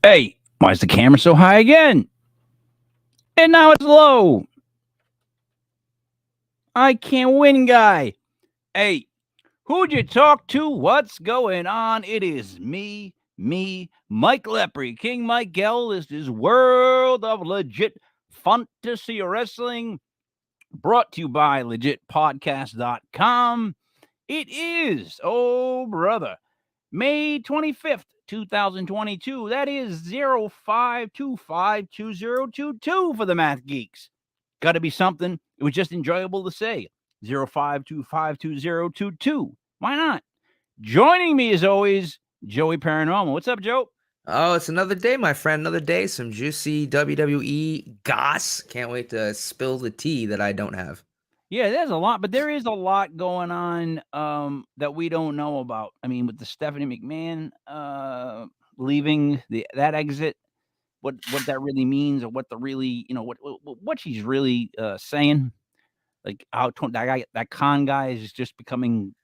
Hey, why is the camera so high again? And now it's low. I can't win, guy. Hey, who'd you talk to? What's going on? It is me, Mike Lepre, King Michael. This is World of Legit Fantasy Wrestling, brought to you by legitpodcast.com. It is, oh brother, May 25th, 2022. That is 05252022 for the math geeks. Got to be something. It was just enjoyable to say. 05252022. Why not? Joining me as always, Joey Paranormal. What's up, Joe? Oh, it's another day, my friend. Another day. Some juicy WWE goss. Can't wait to spill the tea that I don't have. Yeah, there's a lot, but there is a lot going on that we don't know about. I mean, with the Stephanie McMahon leaving that exit, what that really means, or what the really, what she's really saying, like how that Khan guy is just becoming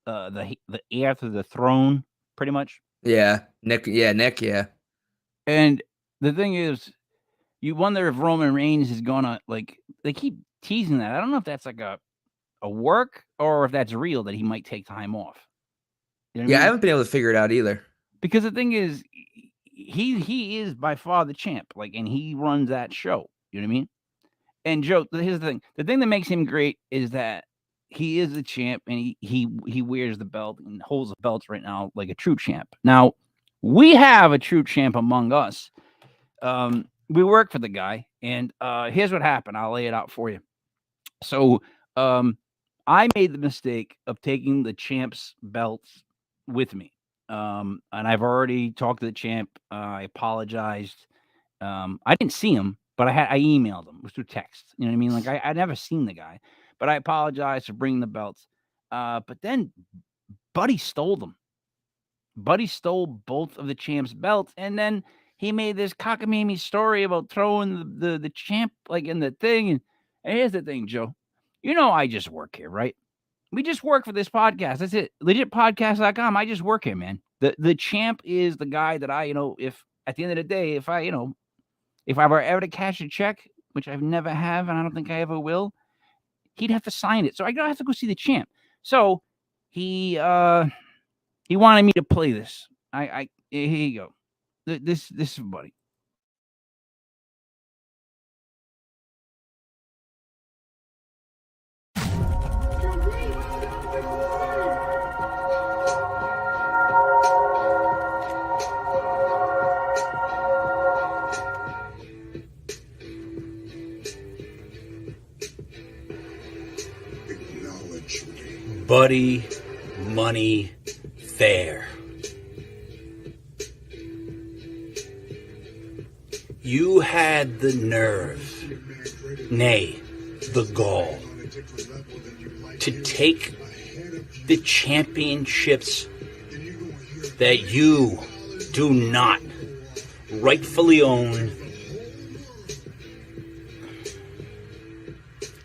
the heir to the throne, pretty much. Yeah, Nick. Yeah, Nick. Yeah. And the thing is, you wonder if Roman Reigns is gonna, like, they keep teasing that. I don't know if that's like a work or if that's real, that he might take time off. You know what I Yeah, I mean? haven't been able to figure it out either. Because the thing is, he is by far the champ, like, and he runs that show. You know what I mean? And Joe, here's the thing. The thing that makes him great is that he is the champ, and he wears the belt and holds the belts right now like a true champ. Now, we have a true champ among us. We work for the guy, and here's what happened. I'll lay it out for you. So, I made the mistake of taking the champ's belts with me. And I've already talked to the champ. I apologized. I didn't see him, but I emailed him. It was through text. You know what I mean? Like, I never seen the guy, but I apologized for bringing the belts. But then Buddy stole them. Buddy stole both of the champ's belts, and then he made this cockamamie story about throwing the champ, like, in the thing. And here's the thing, Joe. I just work here, right? We just work for this podcast. That's it. Legitpodcast.com. I just work here, man. The champ is the guy that if at the end of the day, if I were ever to cash a check, which I've never have, and I don't think I ever will, he'd have to sign it. So I have to go see the champ. So he wanted me to play this. Here you go. This is Buddy. Buddy Money Fair. You had the nerve, nay, the gall, to take the championships that you do not rightfully own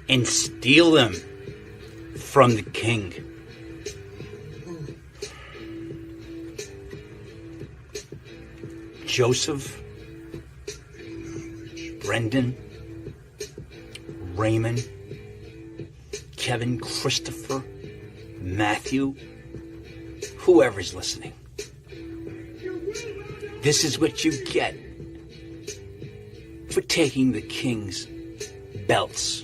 and steal them from the king. Joseph, Brendan, Raymond, Kevin, Christopher, Matthew, whoever's listening. This is what you get for taking the king's belts.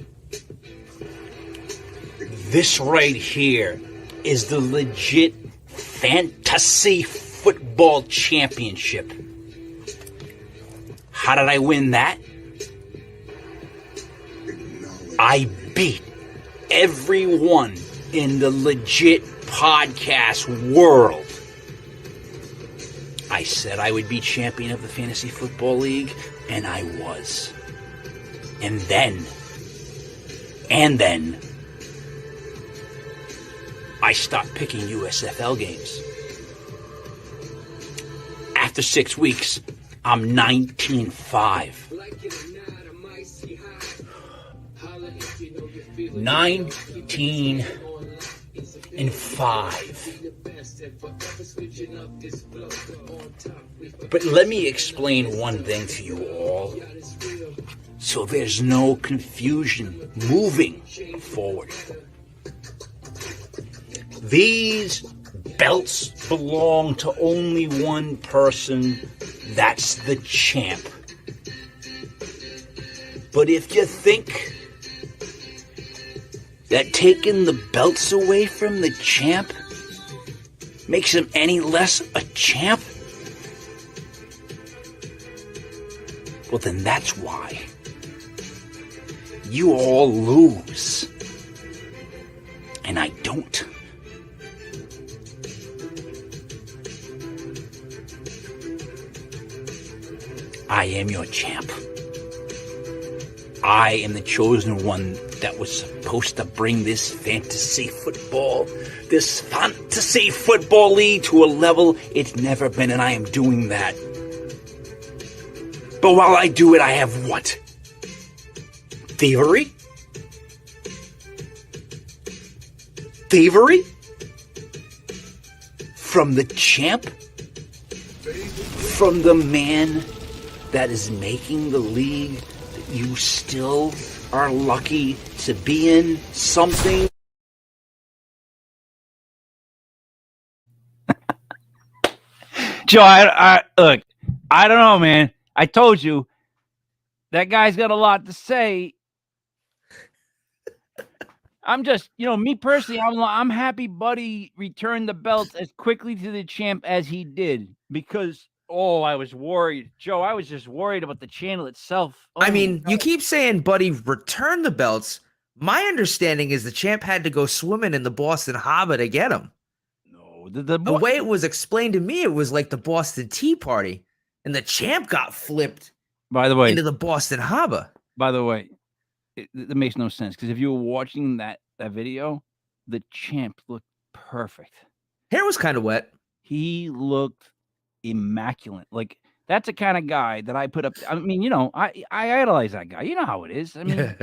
This right here is the legit fantasy football championship. How did I win that? I beat everyone in the legit podcast world. I said I would be champion of the Fantasy Football League, and I was. And then, I stopped picking USFL games. After 6 weeks, I'm 19-5. 19-5. But let me explain one thing to you all, so there's no confusion moving forward. These belts belong to only one person, that's the champ. But if you think that taking the belts away from the champ makes him any less a champ, well then that's why you all lose. And I don't. I am your champ. I am the chosen one that was supposed to bring this fantasy football league to a level it's never been, and I am doing that. But while I do it, I have what? Thievery? Thievery? From the champ? From the man that is making the league that you still are lucky to be in something? Joe, I look, I don't know, man. I told you, that guy's got a lot to say. I'm just, me personally, I'm happy Buddy returned the belts as quickly to the champ as he did, because I was worried. Joe, I was just worried about the channel itself. I mean, you keep saying Buddy returned the belts. My understanding is the champ had to go swimming in the Boston Harbor to get them. No, the way it was explained to me, it was like the Boston Tea Party, and the champ got flipped. By the way, into the Boston Harbor. By the way, that makes no sense, because if you were watching that video, the champ looked perfect. Hair was kind of wet. He looked immaculate. Like, that's the kind of guy that I put up. I mean, I idolize that guy. You know how it is. I mean,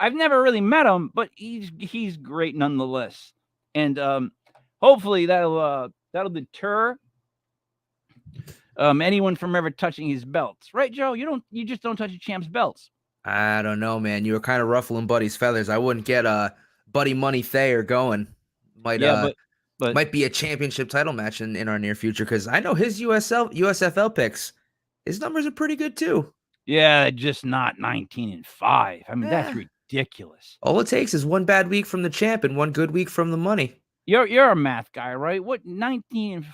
I've never really met him, but he's great nonetheless. And hopefully that'll deter anyone from ever touching his belts, right, Joe? You just don't touch a champ's belts. I don't know, man. You were kind of ruffling Buddy's feathers. I wouldn't get Buddy Money Thayer going. Might be a championship title match in our near future, because I know his USFL picks. His numbers are pretty good too. Yeah, just not 19-5. I mean, that's ridiculous. All it takes is one bad week from the champ and one good week from the money. You're a math guy, right? What, 19-5,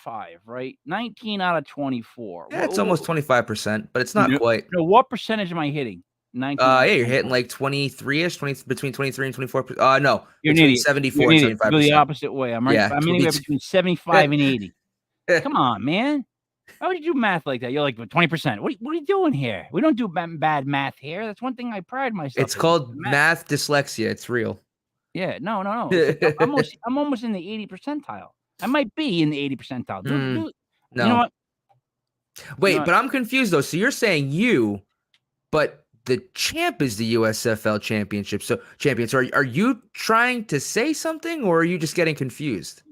right? 19 out of 24. Yeah, it's almost 25%, but it's not quite. No, what percentage am I hitting? 19. Yeah, you're hitting like 23-ish, between 23 and 24. No, you're between 74 and 75%. Go the opposite way. I'm right. Yeah, I'm anywhere between 75 and 80. Come on, man. Why would you do math like that? You're like 20%. What are you doing here? We don't do bad math here. That's one thing I pride myself. It's called math dyslexia. It's real. Yeah, no. I'm almost in the 80 percentile. I might be in the 80 percentile. No. You know what? Wait, but I'm confused though. So you're saying but the champ is the USFL championship. So champion. So are you trying to say something, or are you just getting confused?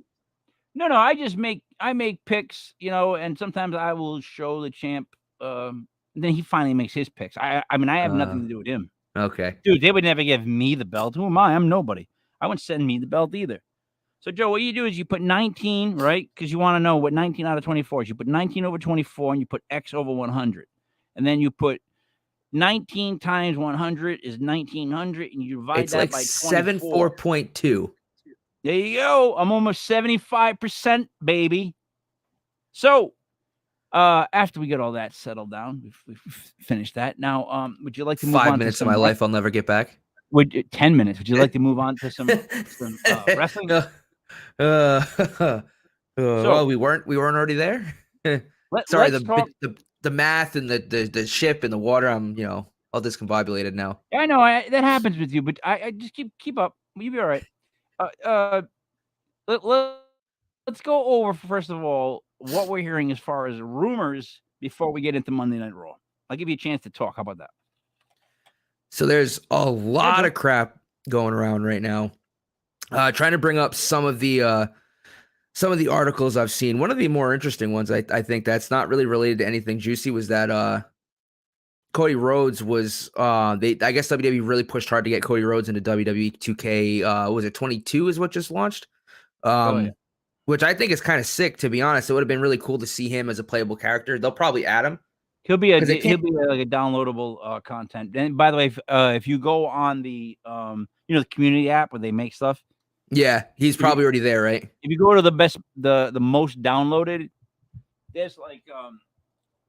No. I make picks, and sometimes I will show the champ. Then he finally makes his picks. I mean, I have nothing to do with him. Okay, dude, they would never give me the belt. Who am I? I'm nobody. I wouldn't send me the belt either. So, Joe, what you do is you put 19, right? Because you want to know what 19 out of 24 is. You put 19 over 24, and you put X over 100. And then you put 19 times 100 is 1900, and you divide that by 74.2. There you go. I'm almost 75%, baby. So, after we get all that settled down, we've finished that. Now, would you like to move on? 5 minutes of my life I'll never get back. 10 minutes. Would you like to move on to some wrestling? Well, we weren't already there. Sorry, the math and the ship and the water. I'm all discombobulated now. I know that happens with you, but I just keep up. You'll be all right. Let's go over first of all what we're hearing as far as rumors before we get into Monday Night Raw. I'll give you a chance to talk. How about that? So there's a lot of crap going around right now. Trying to bring up some of the some of the articles I've seen, one of the more interesting ones, I think that's not really related to anything juicy, was that Cody Rhodes was I guess WWE really pushed hard to get Cody Rhodes into WWE 2K. Was it 22 is what just launched? Yeah. Which I think is kind of sick, to be honest. It would have bin really cool to see him as a playable character. They'll probably add him. He'll be like a downloadable content. And by the way, if you go on the the community app where they make stuff, yeah, he's probably already there, right? If you go to the most downloaded, there's like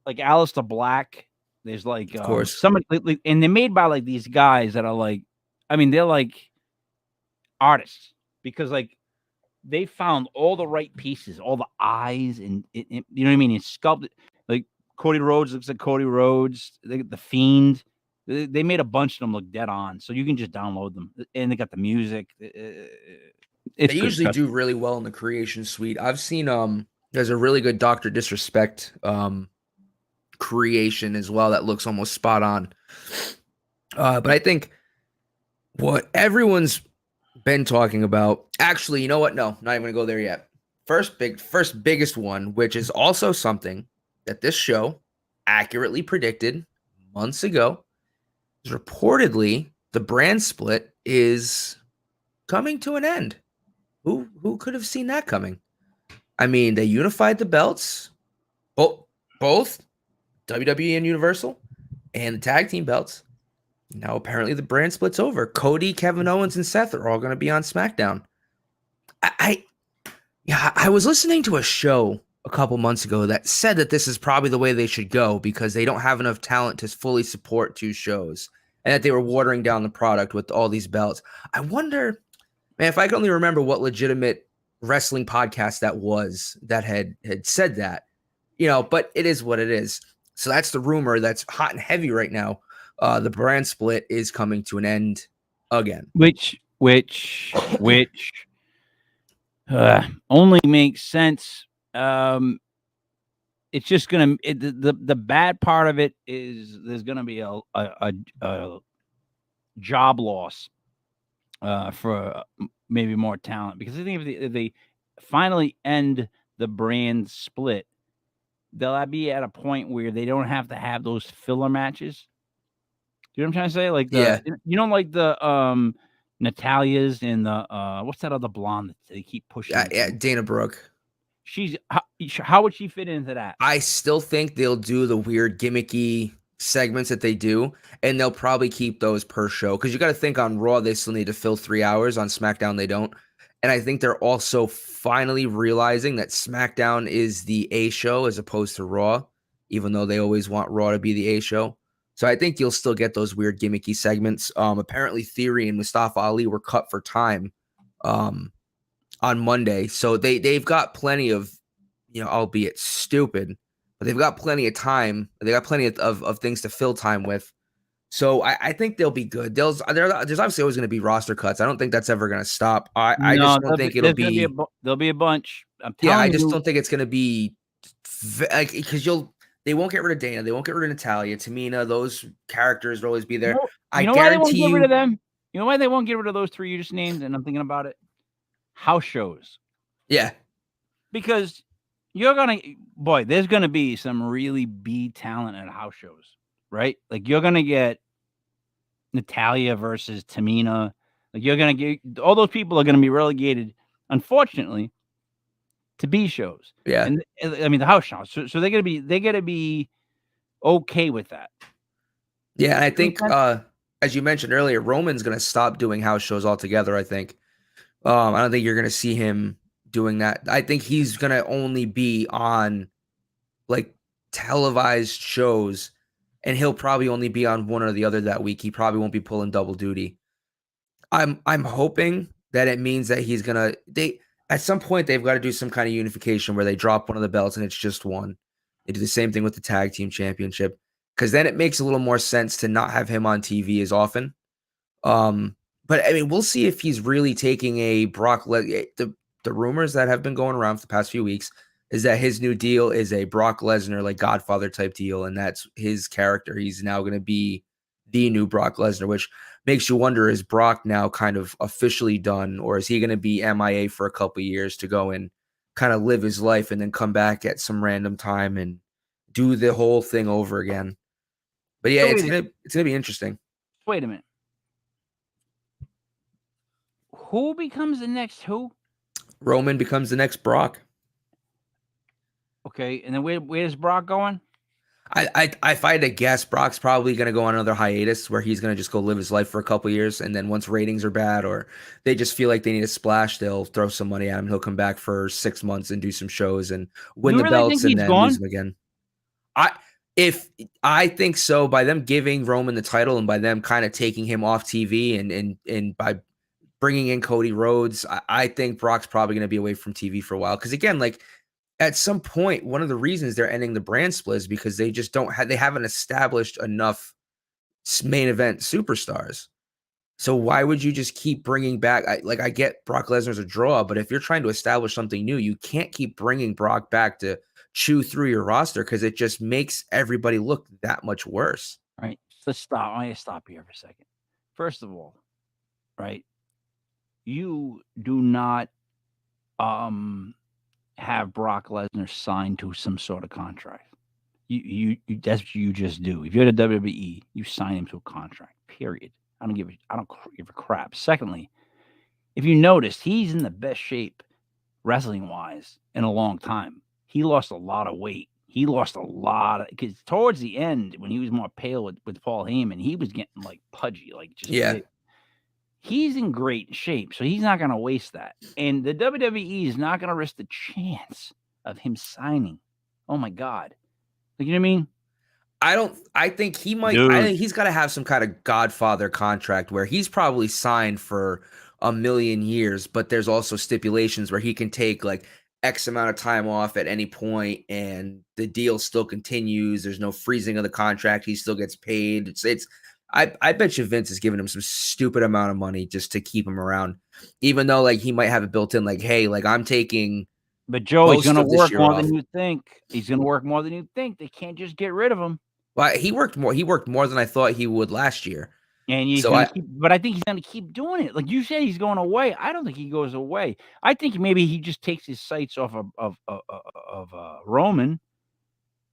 Aleister Black. There's like of course some, and they're made by like these guys that are like, I mean, they're like artists, because like they found all the right pieces, all the eyes, and you know what I mean. It's sculpted. Like Cody Rhodes looks like Cody Rhodes. The Fiend. They made a bunch of them look dead on, so you can just download them, and they got the music. They usually do really well in the creation suite. I've seen there's a really good Dr. Disrespect creation as well that looks almost spot on. But I think what everyone's been talking about, actually, you know what? No, not even gonna go there yet. First biggest one, which is also something that this show accurately predicted months ago, is reportedly the brand split is coming to an end. Who could have seen that coming? I mean, they unified the belts, both WWE and Universal, and the tag team belts. Now, apparently, the brand split's over. Cody, Kevin Owens, and Seth are all going to be on SmackDown. I was listening to a show a couple months ago that said that this is probably the way they should go because they don't have enough talent to fully support two shows, and that they were watering down the product with all these belts. I wonder, man, if I can only remember what legitimate wrestling podcast that was that had said that, but it is what it is. So that's the rumor that's hot and heavy right now. The brand split is coming to an end again. Which only makes sense. It's just gonna the bad part of it is there's gonna be a job loss for maybe more talent, because I think if they finally end the brand split, they'll be at a point where they don't have to have those filler matches. You know what I'm trying to say? Like like the Natalia's and the what's that other blonde that they keep pushing? Dana Brooke. How would she fit into that? I still think they'll do the weird gimmicky segments that they do, and they'll probably keep those per show, because you got to think on Raw they still need to fill 3 hours. On SmackDown they don't, and I think they're also finally realizing that SmackDown is the A show as opposed to Raw, even though they always want Raw to be the A show. So I think you'll still get those weird gimmicky segments. Apparently Theory and Mustafa Ali were cut for time on Monday, so they've got plenty of, albeit stupid, but they've got plenty of time. They got plenty of things to fill time with. So I think they'll be good. There's obviously always going to be roster cuts. I don't think that's ever going to stop. I just don't think it'll be. There'll be a bunch. I just don't think it's going to be like, because they won't get rid of Dana. They won't get rid of Natalia, Tamina. Those characters will always be there. I guarantee why they won't get rid of them? You know why they won't get rid of those three you just named? And I'm thinking about it. House shows. Yeah. Because there's going to be some really B talent at house shows, right? Like you're going to get Natalia versus Tamina. Like you're going to get, all those people are going to be relegated, unfortunately, to B shows. Yeah. And I mean, the house shows. So they're going to be okay with that. Yeah. And I think, as you mentioned earlier, Roman's going to stop doing house shows altogether, I think. I don't think you're going to see him doing that. I think he's going to only be on like televised shows, and he'll probably only be on one or the other that week. He probably won't be pulling double duty. I'm hoping that it means that he's going to, at some point they've got to do some kind of unification where they drop one of the belts and it's just one. They do the same thing with the tag team championship, because then it makes a little more sense to not have him on TV as often. But I mean, we'll see if he's really taking a Brock Lesnar. The rumors that have been going around for the past few weeks is that his new deal is a Brock Lesnar, like Godfather type deal, and that's his character. He's now going to be the new Brock Lesnar, which makes you wonder, is Brock now kind of officially done, or is he going to be MIA for a couple of years to go and kind of live his life and then come back at some random time and do the whole thing over again. But yeah, So it's gonna be interesting. Wait a minute. Who becomes the next who? Roman becomes the next Brock. Okay, and then where's Brock going? If I had to guess, Brock's probably going to go on another hiatus where he's going to just go live his life for a couple years, and then once ratings are bad or they just feel like they need a splash, they'll throw some money at him. He'll come back for 6 months and do some shows and win You the really think belts and he's then lose gone? them again. I think so, by them giving Roman the title and by them kind of taking him off TV and by bringing in Cody Rhodes, I think Brock's probably going to be away from TV for a while. Because again, like, at some point, one of the reasons they're ending the brand split is because they just they haven't established enough main event superstars. So why would you just keep bringing back? I get Brock Lesnar's a draw, but if you're trying to establish something new, you can't keep bringing Brock back to chew through your roster because it just makes everybody look that much worse. Right. Let's stop. I stop here for a second. First of all, right, you do not have Brock Lesnar signed to some sort of contract. You that's what you just do. If you're the WWE, you sign him to a contract. Period. I don't give a crap. Secondly, if you noticed, he's in the best shape wrestling wise in a long time. He lost a lot of weight. He lost a lot because towards the end, when he was more pale with Paul Heyman, he was getting like pudgy, like just big. He's in great shape, so he's not going to waste that. And the WWE is not going to risk the chance of him signing. Oh my God. Like, you know what I mean? I think he might. Dude. I think he's got to have some kind of Godfather contract where he's probably signed for a million years, but there's also stipulations where he can take like X amount of time off at any point, and the deal still continues. There's no freezing of the contract. He still gets paid. I bet you Vince is giving him some stupid amount of money just to keep him around, even though like he might have it built in, like, hey, like I'm taking. But Joe, he's going to work more off. than you think. He's going to work more than you think. They can't just get rid of him. Well, he worked more than I thought he would last year. And he's going to keep, but I think he's going to keep doing it. Like you said, he's going away. I don't think he goes away. I think maybe he just takes his sights off of Roman,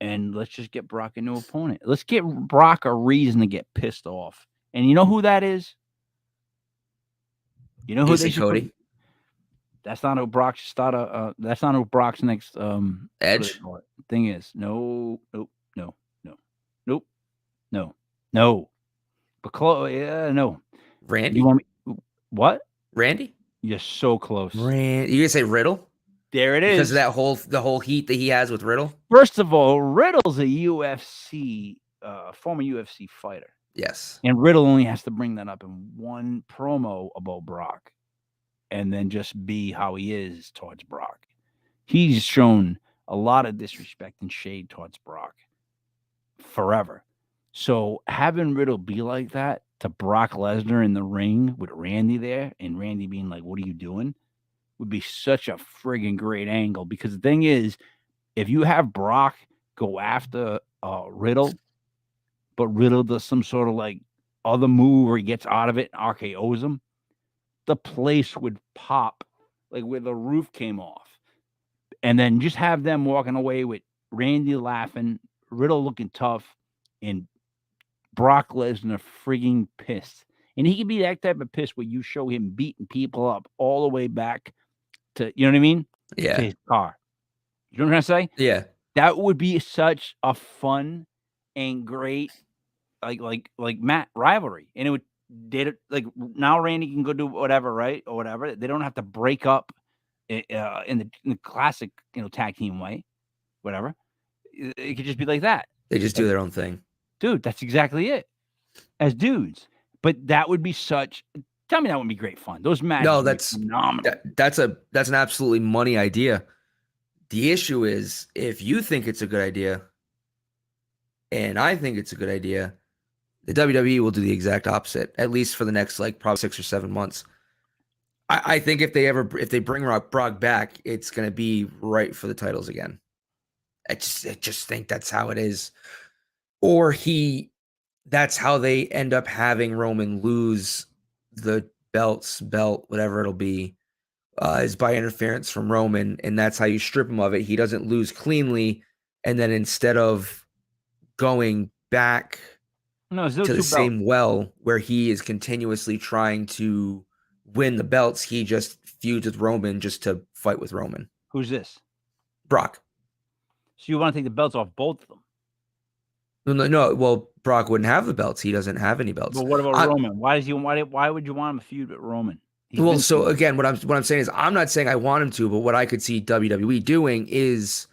and let's just get Brock a new opponent. Let's get Brock a reason to get pissed off. And you know who that is? You know who they should Cody. That's not who Brock should start. That's not who Brock's next Edge thing is. No. But no. Randy? You want me? What? Randy? You're so close. You gonna say Riddle? There it is. Because of the whole heat that he has with Riddle? First of all, Riddle's a former UFC fighter. Yes. And Riddle only has to bring that up in one promo about Brock and then just be how he is towards Brock. He's shown a lot of disrespect and shade towards Brock forever. So having Riddle be like that to Brock Lesnar in the ring with Randy there and Randy being like, what are you doing? Would be such a friggin' great angle. Because the thing is, if you have Brock go after Riddle, but Riddle does some sort of like other move where he gets out of it and RKO's him, the place would pop like where the roof came off. And then just have them walking away with Randy laughing, Riddle looking tough, and Brock Lesnar frigging pissed. And he could be that type of pissed where you show him beating people up all the way back to, you know what I mean? Yeah. To his car. You know what I'm trying to say? Yeah. That would be such a fun and great, like Matt rivalry. And it would, like now Randy can go do whatever, right? Or whatever. They don't have to break up in the classic, tag team way, whatever. It could just be like that. They just do their own thing. Dude, that's exactly it. As dudes. But that would be tell me that would be great fun. Those matches would be phenomenal. That's an absolutely money idea. The issue is if you think it's a good idea and I think it's a good idea, the WWE will do the exact opposite, at least for the next probably 6 or 7 months. I think if they bring Brock back, it's going to be right for the titles again. I just think that's how it is. Or that's how they end up having Roman lose the belt, whatever it'll be, is by interference from Roman, and that's how you strip him of it. He doesn't lose cleanly, and then instead of going back to the same well where he is continuously trying to win the belts, he just feuds with Roman just to fight with Roman. Who's this? Brock. So you want to take the belts off both of them? No, well, Brock wouldn't have the belts. He doesn't have any belts. But what about Roman? Why would you want him to feud with Roman? Well, so again, what I'm saying is, I'm not saying I want him to, but what I could see WWE doing is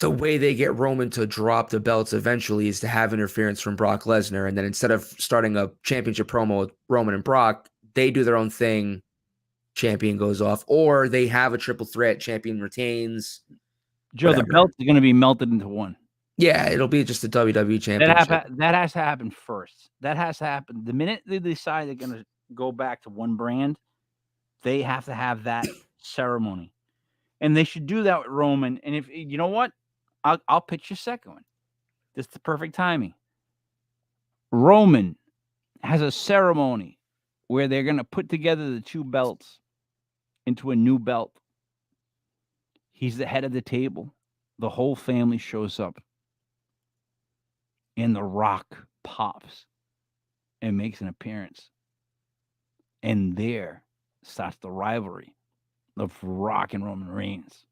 the way they get Roman to drop the belts eventually is to have interference from Brock Lesnar, and then instead of starting a championship promo with Roman and Brock, they do their own thing. Champion goes off, or they have a triple threat. Champion retains. Joe, whatever. The belts are going to be melted into one. Yeah, it'll be just the WWE championship. That has to happen first. That has to happen. The minute they decide they're going to go back to one brand, they have to have that ceremony. And they should do that with Roman. And if you know what, I'll pitch your second one. This is the perfect timing. Roman has a ceremony where they're going to put together the two belts into a new belt. He's the head of the table. The whole family shows up. And The Rock pops and makes an appearance. And there starts the rivalry of Rock and Roman Reigns.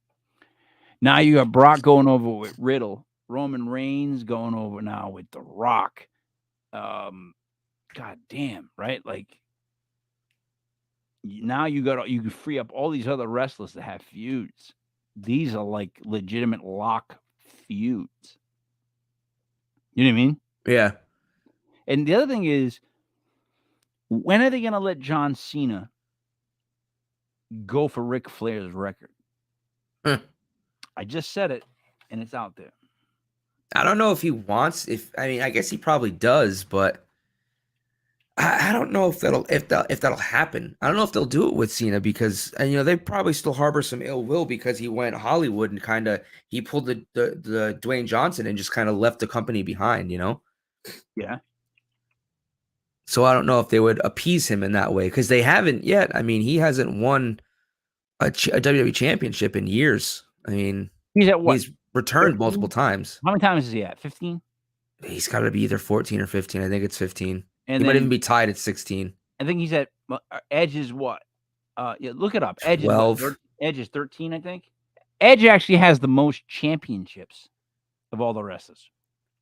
Now you got Brock going over with Riddle. Roman Reigns going over now with The Rock. God damn, right? Like, now you can free up all these other wrestlers to have feuds. These are like legitimate lock feuds. You know what I mean? Yeah. And the other thing is, when are they going to let John Cena go for Ric Flair's record? I just said it, and it's out there. I don't know if he wants. I guess he probably does, but I don't know if that'll happen. I don't know if they'll do it with Cena because they probably still harbor some ill will because he went Hollywood and he pulled the Dwayne Johnson and just kind of left the company behind. Yeah. So I don't know if they would appease him in that way because they haven't yet. I mean, he hasn't won a WWE championship in years. I mean, he's at what? He's returned 13? Multiple times. How many times is he at? 15? He's got to be either 14 or 15. I think it's 15. And he might even be tied at 16. I think he's at Edge is what? Yeah, look it up. Edge 12. Is Edge is 13, I think. Edge actually has the most championships of all the wrestlers.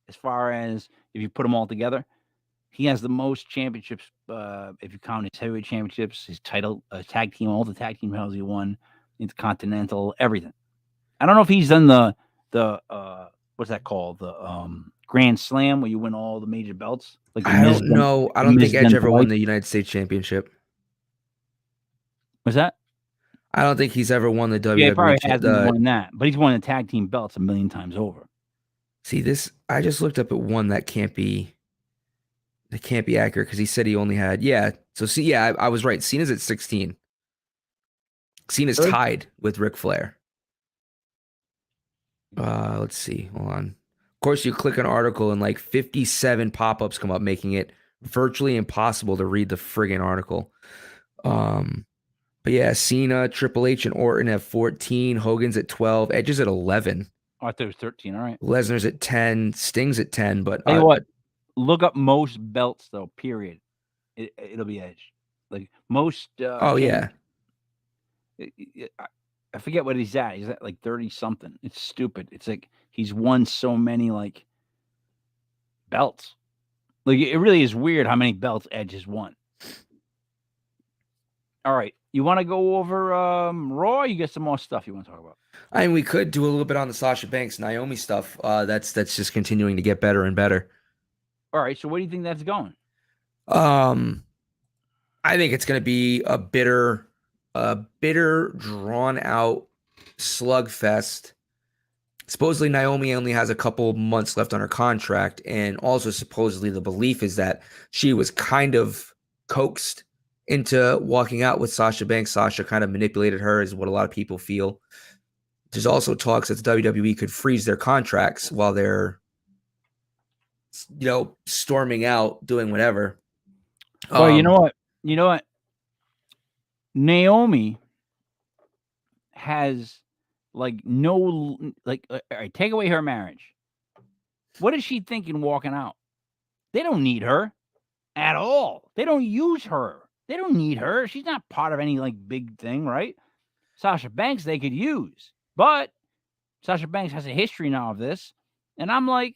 As far as if you put them all together, he has the most championships. If you count his heavyweight championships, his title, tag team, all the tag team titles he won, Intercontinental, everything. I don't know if he's done the what's that called? The Grand Slam where you win all the major belts. Like I don't know. I don't think Edge ever won the United States Championship. What's that? I don't think he's ever won the WWE. Yeah, he probably hasn't won that, but he's won the tag team belts a million times over. See this? I just looked up at one that can't be accurate because he said he only had So see, yeah, I was right. Cena's at 16. Cena's tied with Ric Flair. Let's see. Hold on. Of course, you click an article and like 57 pop-ups come up, making it virtually impossible to read the friggin' article. But yeah, Cena, Triple H, and Orton have 14. Hogan's at 12. Edge is at 11. Oh, I thought it was 13. All right. Lesnar's at 10. Sting's at 10. But tell you what, look up most belts though. Period. It'll be Edge. Like most. Yeah. I forget what he's at. He's at like 30 something. It's stupid. It's like he's won so many like belts. Like it really is weird how many belts Edge has won. All right. You want to go over Raw? You get some more stuff you want to talk about? I mean, we could do a little bit on the Sasha Banks, Naomi stuff. That's just continuing to get better and better. All right. So where do you think that's going? I think it's going to be a bitter, drawn out slugfest. Supposedly Naomi only has a couple months left on her contract, and also supposedly the belief is that she was kind of coaxed into walking out with Sasha Banks. Sasha kind of manipulated her, is what a lot of people feel. There's also talks that the WWE could freeze their contracts while they're, storming out, doing whatever. Well, you know what? Naomi has like no like. All right, take away her marriage. What is she thinking walking out? They don't need her at all. They don't use her. They don't need her. She's not part of any like big thing, right? Sasha Banks they could use, but Sasha Banks has a history now of this, and I'm like,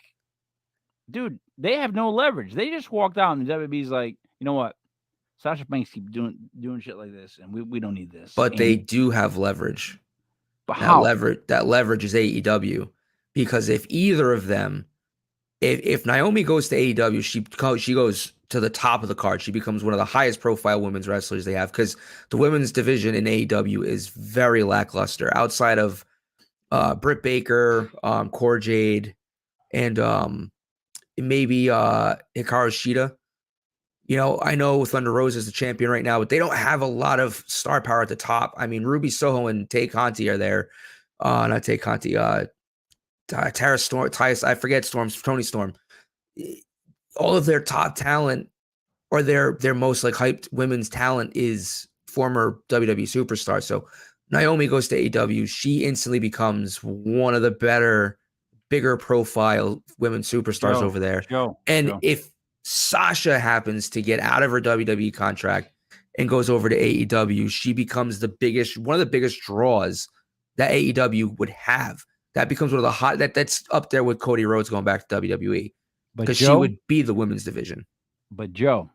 dude, they have no leverage. They just walked out, and WWE's like, you know what? Sasha Banks keep doing shit like this, and we don't need this. But And they do have leverage. but how? That leverage is AEW, because if either of them, if Naomi goes to AEW, she goes to the top of the card. She becomes one of the highest profile women's wrestlers they have, because the women's division in AEW is very lackluster outside of Britt Baker, Cora Jade, and maybe Hikaru Shida. You know, I know Thunder Rosa is the champion right now, but they don't have a lot of star power at the top. I mean, Ruby Soho and Tay Conti are there. Not Tay Conti, Tara Storm, I forget Tony Storm. All of their top talent, or their most like hyped women's talent, is former WWE superstars. So Naomi goes to AEW, she instantly becomes one of the bigger profile women superstars over there. And if Sasha happens to get out of her WWE contract and goes over to AEW, she becomes one of the biggest draws that AEW would have. That becomes one of the that's up there with Cody Rhodes going back to WWE, because she would be the women's division. But Joe,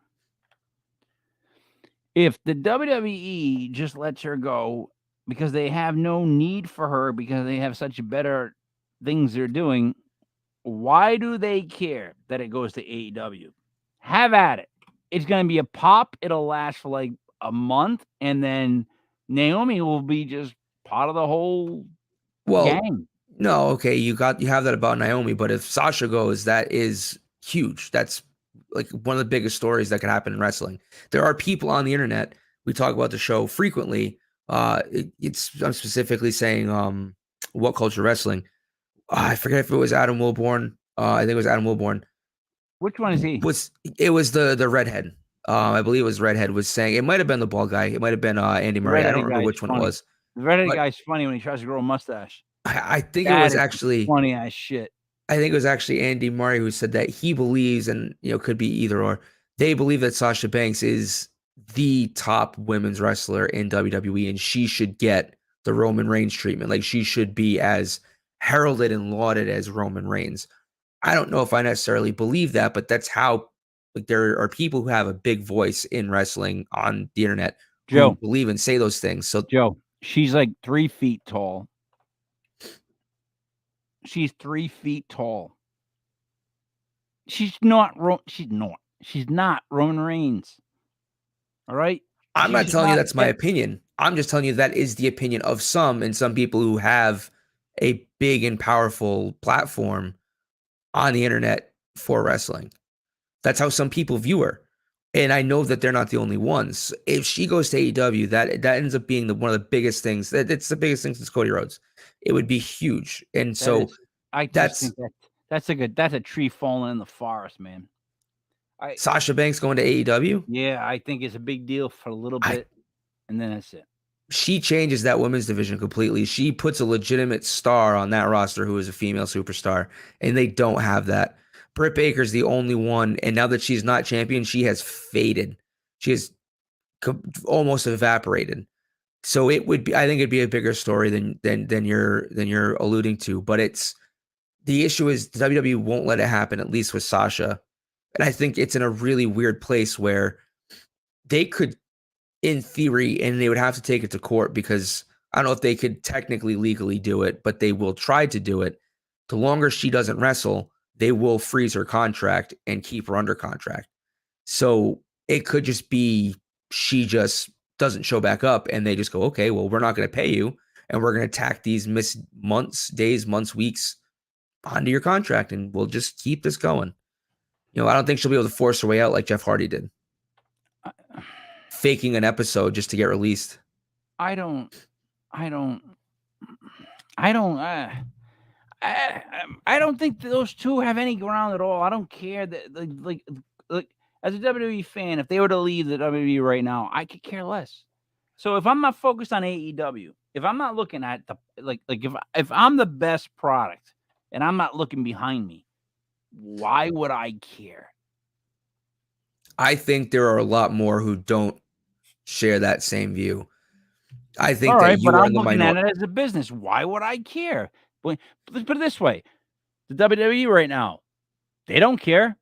if the WWE just lets her go because they have no need for her, because they have such better things they're doing, why do they care that it goes to AEW? Have at it. It's going to be a pop. It'll last for like a month, and then Naomi will be just part of the whole gang. No, okay, you have that about Naomi, but if Sasha goes, that is huge. That's like one of the biggest stories that can happen in wrestling. There are people on the internet, we talk about the show frequently. I'm specifically saying What Culture Wrestling. I forget if it was Adam Wilborn. I think it was Adam Wilborn. Which one is he? It was the redhead. I believe it was redhead, was saying, it might have been the bald guy. It might have been Andy Murray. I don't remember which one it was. The redhead guy's funny when he tries to grow a mustache. I think it was actually funny as shit. I think it was actually Andy Murray who said that he believes, and could be either or, they believe that Sasha Banks is the top women's wrestler in WWE, and she should get the Roman Reigns treatment. Like, she should be as heralded and lauded as Roman Reigns. I don't know if I necessarily believe that, but that's how, like, there are people who have a big voice in wrestling on the internet who believe and say those things. So Joe, she's like 3 feet tall. She's 3 feet tall. She's not Roman Reigns. All right? I'm not telling you that's my opinion. I'm just telling you that is the opinion of some, and some people who have a big and powerful platform on the internet for wrestling. That's how some people view her. And I know that they're not the only ones. If she goes to AEW, that ends up being one of the biggest things. It's the biggest thing since Cody Rhodes. It would be huge. And so I just think that's a tree falling in the forest, man. Sasha Banks going to AEW? Yeah, I think it's a big deal for a little bit, and then that's it. She changes that women's division completely. She puts a legitimate star on that roster who is a female superstar, and they don't have that. Britt Baker's the only one, and now that she's not champion, she has faded. She has almost evaporated. So I think it'd be a bigger story than you're alluding to. But the issue is WWE won't let it happen, at least with Sasha. And I think it's in a really weird place where they could, in theory, and they would have to take it to court, because I don't know if they could technically legally do it, but they will try to do it. The longer she doesn't wrestle, they will freeze her contract and keep her under contract. So it could just be she just doesn't show back up, and they just go, okay, well, we're not going to pay you, and we're going to tack these missed months, weeks onto your contract, and we'll just keep this going. I don't think she'll be able to force her way out like Jeff Hardy did, faking an episode just to get released. I don't think those two have any ground at all. I don't care that, like as a WWE fan, if they were to leave the WWE right now, I could care less. So if I'm not focused on AEW, if I'm not looking at the like if I'm the best product and I'm not looking behind me, why would I care? I think there are a lot more who don't share that same view. I think All that right, but you are in I'm the looking at minority. it as a business. Why would I care? But let's put it this way: the WWE right now, they don't care.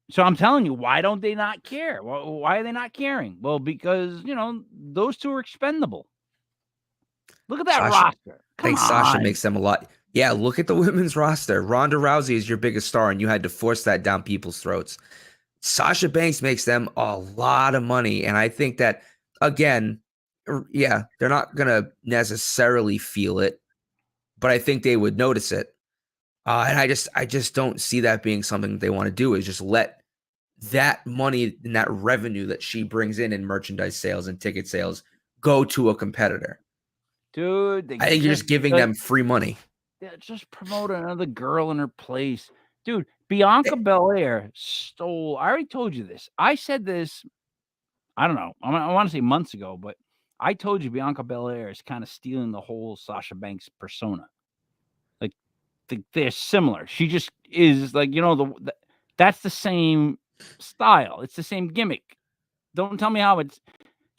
So I'm telling you, why don't they not care? Why are they not caring? Well, because those two are expendable. Look at that Sasha, roster. I Come think Sasha on. makes them a lot. Yeah, look at the women's roster. Ronda Rousey is your biggest star, and you had to force that down people's throats. Sasha Banks makes them a lot of money, and I think that again, yeah, they're not gonna necessarily feel it, but I think they would notice it. And I just don't see that being something that they want to do. Is just let that money and that revenue that she brings in merchandise sales and ticket sales go to a competitor. Dude, I think you're just giving them free money. just promote another girl in her place. Dude, Bianca Belair stole. I already told you this. I said this, I don't know. I want to say months ago, but I told you Bianca Belair is kind of stealing the whole Sasha Banks persona. Like they're similar. She just is like, that's the same style. It's the same gimmick. Don't tell me how is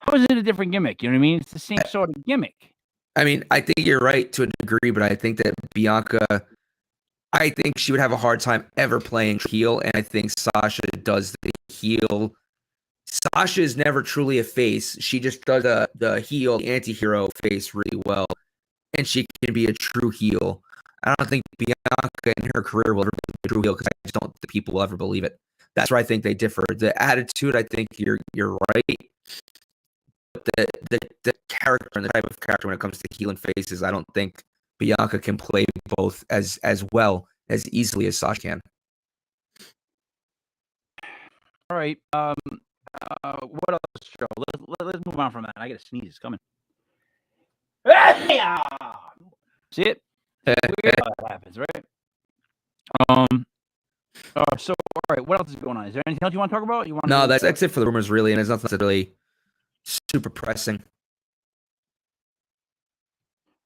it a different gimmick? You know what I mean? It's the same sort of gimmick. I mean, I think you're right to a degree, but I think that Bianca, I think she would have a hard time ever playing heel, and I think Sasha does the heel. Sasha is never truly a face. She just does the heel, anti-hero face really well, and she can be a true heel. I don't think Bianca in her career will ever be a true heel because I just don't think people will ever believe it. That's where I think they differ. The attitude, I think you're right. The character and the type of character when it comes to heel and faces, I don't think Bianca can play both as well as easily as Sasha can. All right. What else? Show? Let's move on from that. I got to sneeze. It's coming. See it? Weird how that happens, right? So all right. What else is going on? Is there anything else you want to talk about? No, that's it for the rumors, really, and there's nothing that's really super pressing.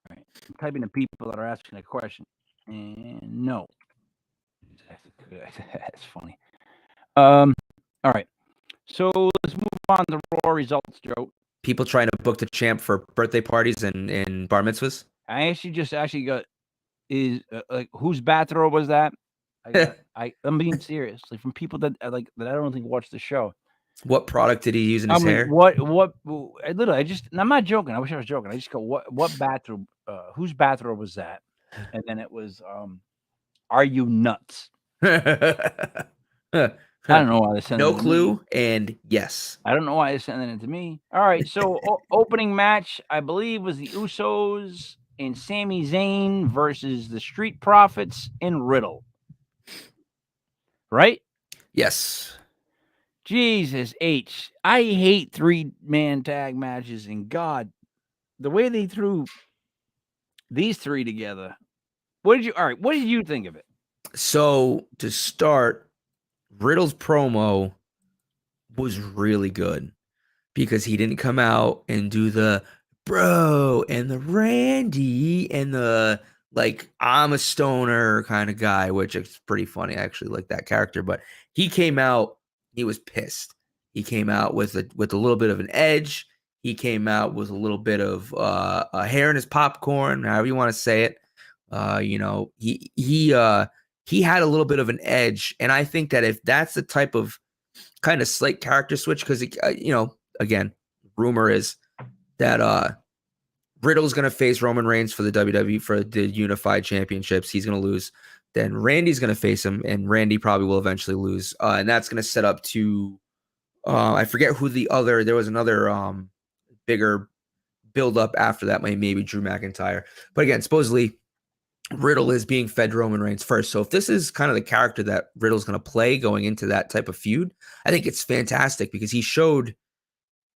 All right. I'm typing to people that are asking a question, and no, that's funny. All right. So let's move on to Raw results, Joe. People trying to book the champ for birthday parties and bar mitzvahs. I actually got like whose bathrobe was that? I'm being serious. Like from people that I don't think watch the show. What product did he use in his hair? What? I'm not joking. I wish I was joking. I just go, what bathrobe? Whose bathrobe was that? And then it was, are you nuts? I don't know why they sent no clue. And yes, I don't know why they sent it to me. All right, so opening match, I believe, was the Usos and Sami Zayn versus the Street Profits and Riddle. Right? Yes. Jesus H. I hate 3-man tag matches, and God, the way they threw these three together. What did you think of it? So to start, Riddle's promo was really good because he didn't come out and do the bro and the Randy and the like I'm a stoner kind of guy, which is pretty funny. I actually like that character, but he came out, he was pissed. He came out with a little bit of an edge. He came out with a little bit of a hair in his popcorn, however you want to say it. He had a little bit of an edge, and I think that if that's the type of kind of slight character switch, because again, rumor is that Riddle's going to face Roman Reigns for the WWE for the Unified Championships. He's going to lose. Then Randy's going to face him, and Randy probably will eventually lose. And that's going to set up to I forget who there was another bigger build up after that, maybe Drew McIntyre. But again, supposedly Riddle is being fed Roman Reigns first. So if this is kind of the character that Riddle's going to play going into that type of feud, I think it's fantastic because he showed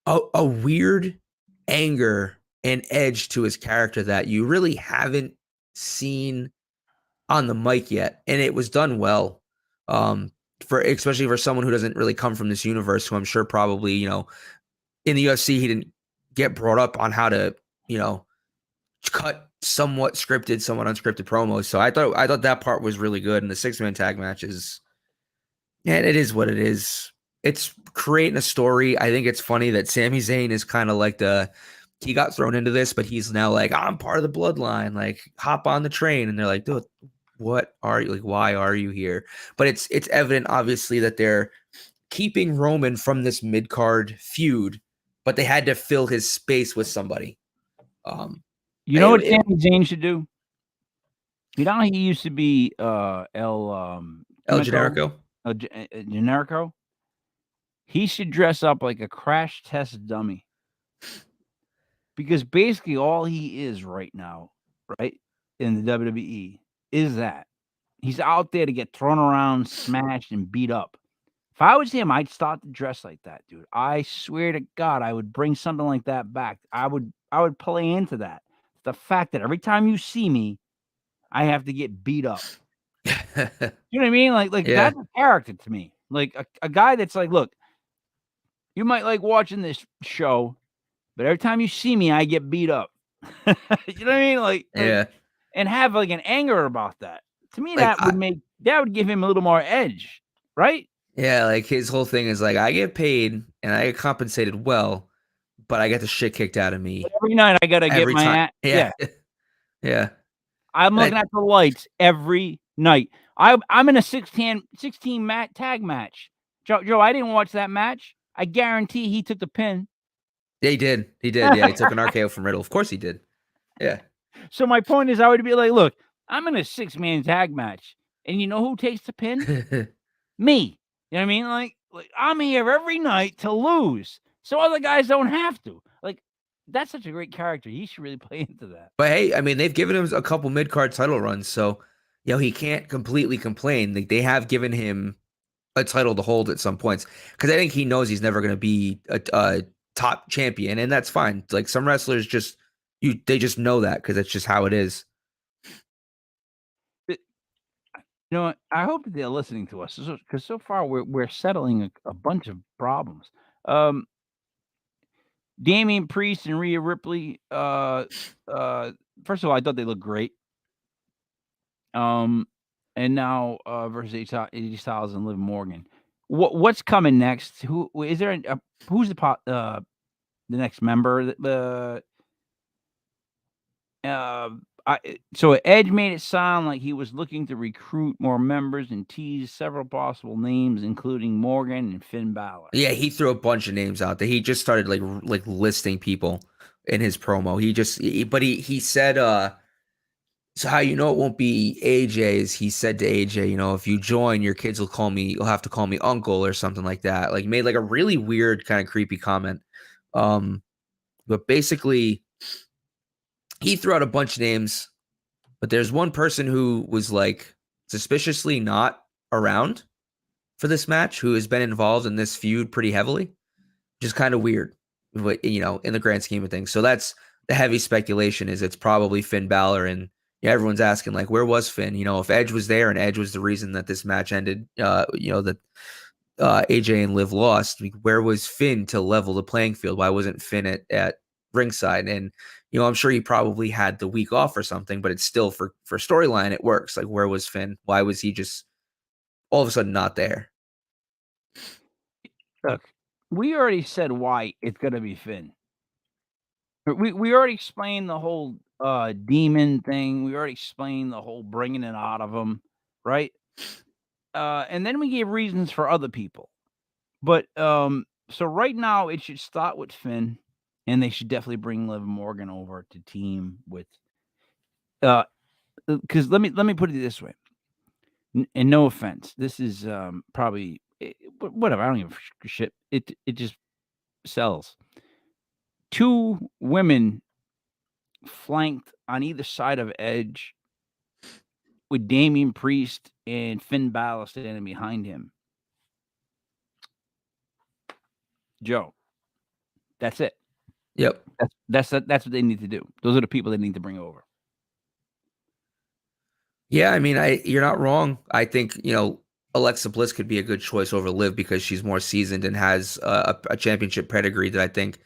a weird anger and edge to his character that you really haven't seen on the mic yet. And it was done well. Especially for someone who doesn't really come from this universe, who I'm sure probably, in the UFC, he didn't get brought up on how to, cut somewhat scripted, somewhat unscripted promos. So I thought that part was really good. And the 6-man tag match is, yeah, it is what it is. It's creating a story. I think it's funny that Sami Zayn is kind of like he got thrown into this, but he's now like, I'm part of the bloodline, like hop on the train. And they're like, dude, what are you, like, why are you here? But it's evident, obviously, that they're keeping Roman from this mid-card feud, but they had to fill his space with somebody. You know what Sami Zayn should do? You know how he used to be El Generico? Generico? He should dress up like a crash test dummy. Because basically all he is right now, right, in the WWE is that. He's out there to get thrown around, smashed, and beat up. If I was him, I'd start to dress like that, dude. I swear to God, I would bring something like that back. I would play into that. The fact that every time you see me, I have to get beat up. You know what I mean? Like that's a character to me. Like a guy that's like, look, you might like watching this show, but every time you see me, I get beat up. You know what I mean? Like, and have like an anger about that. To me, like, that would give him a little more edge, right? Yeah, like his whole thing is like, I get paid and I get compensated well, but I get the shit kicked out of me. Every night I gotta get my ass. Yeah. Yeah. I'm looking at the lights every night. I'm in a 16 tag match. Joe, I didn't watch that match. I guarantee he took the pin. Yeah, he did. Yeah, he took an RKO from Riddle. Of course he did. Yeah. So my point is, I would be like, look, I'm in a 6-man tag match, and you know who takes the pin? Me. You know what I mean? Like I'm here every night to lose, so other guys don't have to. Like that's such a great character. He should really play into that. But hey, I mean, they've given him a couple mid-card title runs, so he can't completely complain. Like they have given him a title to hold at some points, because I think he knows he's never going to be a top champion, and that's fine. Like some wrestlers they just know that because it's just how it is. You know what? I hope they're listening to us, because so far we're settling a bunch of problems. Damian Priest and Rhea Ripley. First of all, I thought they looked great. And now versus AJ Styles and Liv Morgan. What's coming next? Who is there? Who's the next member? So Edge made it sound like he was looking to recruit more members and teased several possible names, including Morgan and Finn Balor. Yeah, he threw a bunch of names out there. He just started like listing people in his promo. He said, so how you know it won't be AJ's? He said to AJ, if you join, your kids you'll have to call me uncle or something like that. Like made like a really weird kind of creepy comment. But basically, he threw out a bunch of names, but there's one person who was like suspiciously not around for this match, who has been involved in this feud pretty heavily, which is kind of weird, in the grand scheme of things. So that's the heavy speculation, is it's probably Finn Balor. And everyone's asking, like, where was Finn? If Edge was there and Edge was the reason that this match ended, that AJ and Liv lost, where was Finn to level the playing field? Why wasn't Finn at ringside? And I'm sure he probably had the week off or something, but it's still for storyline, it works. Like, where was Finn? Why was he just all of a sudden not there? Look, we already said why it's gonna be Finn. We already explained the whole demon thing. We already explained the whole bringing it out of him, right? And then we gave reasons for other people. But so right now it should start with Finn, and they should definitely bring Liv Morgan over to team with. Because let me put it this way, and no offense, this is probably whatever. I don't give a shit. It just sells. 2 women flanked on either side of Edge, with Damian Priest and Finn Balor standing behind him. Joe, that's it. Yep. That's what they need to do. Those are the people they need to bring over. Yeah, I mean, you're not wrong. I think, Alexa Bliss could be a good choice over Liv, because she's more seasoned and has a championship pedigree that I think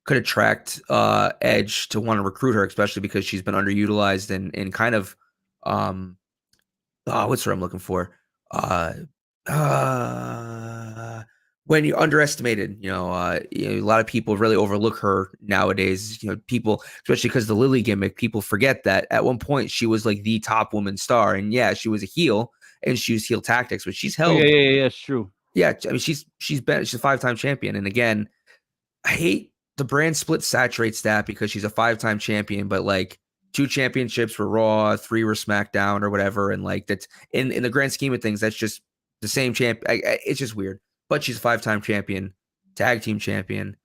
could attract Edge to want to recruit her, especially because she's been underutilized and kind of what's what I'm looking for? When you're underestimated, a lot of people really overlook her nowadays. People, especially because the Lily gimmick, people forget that at one point she was like the top woman star, and yeah, she was a heel and she used heel tactics, but she's held. Yeah, it's true. Yeah, I mean she's a 5-time champion, and again, I hate the brand split saturates that because she's a 5-time champion, but like 2 championships were Raw, 3 were SmackDown or whatever, and like that's in the grand scheme of things, that's just the same champ. It's just weird. But she's a 5-time champion, tag team champion.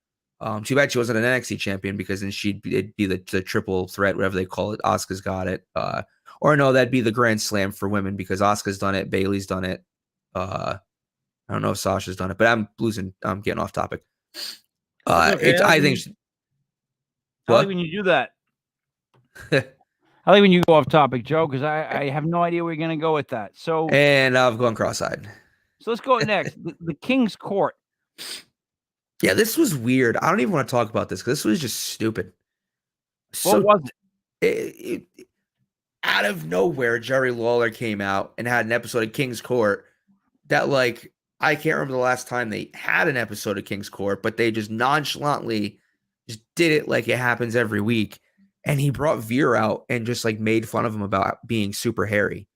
Too bad she wasn't an NXT champion because then it'd be the triple threat, whatever they call it. Asuka's got it, or no, that'd be the Grand Slam for women because Asuka's done it, Bayley's done it. I don't know if Sasha's done it, but I'm getting off topic. Okay. I think. I like when you do that. I like when you go off topic, Joe, because I have no idea where you're going to go with that. So, and I've gone cross-eyed. So let's go next. the King's Court. Yeah, this was weird. I don't even want to talk about this because this was just stupid. What was it? Out of nowhere, Jerry Lawler came out and had an episode of King's Court that, like, I can't remember the last time they had an episode of King's Court, but they just nonchalantly just did it like it happens every week. And he brought Veer out and just like made fun of him about being super hairy.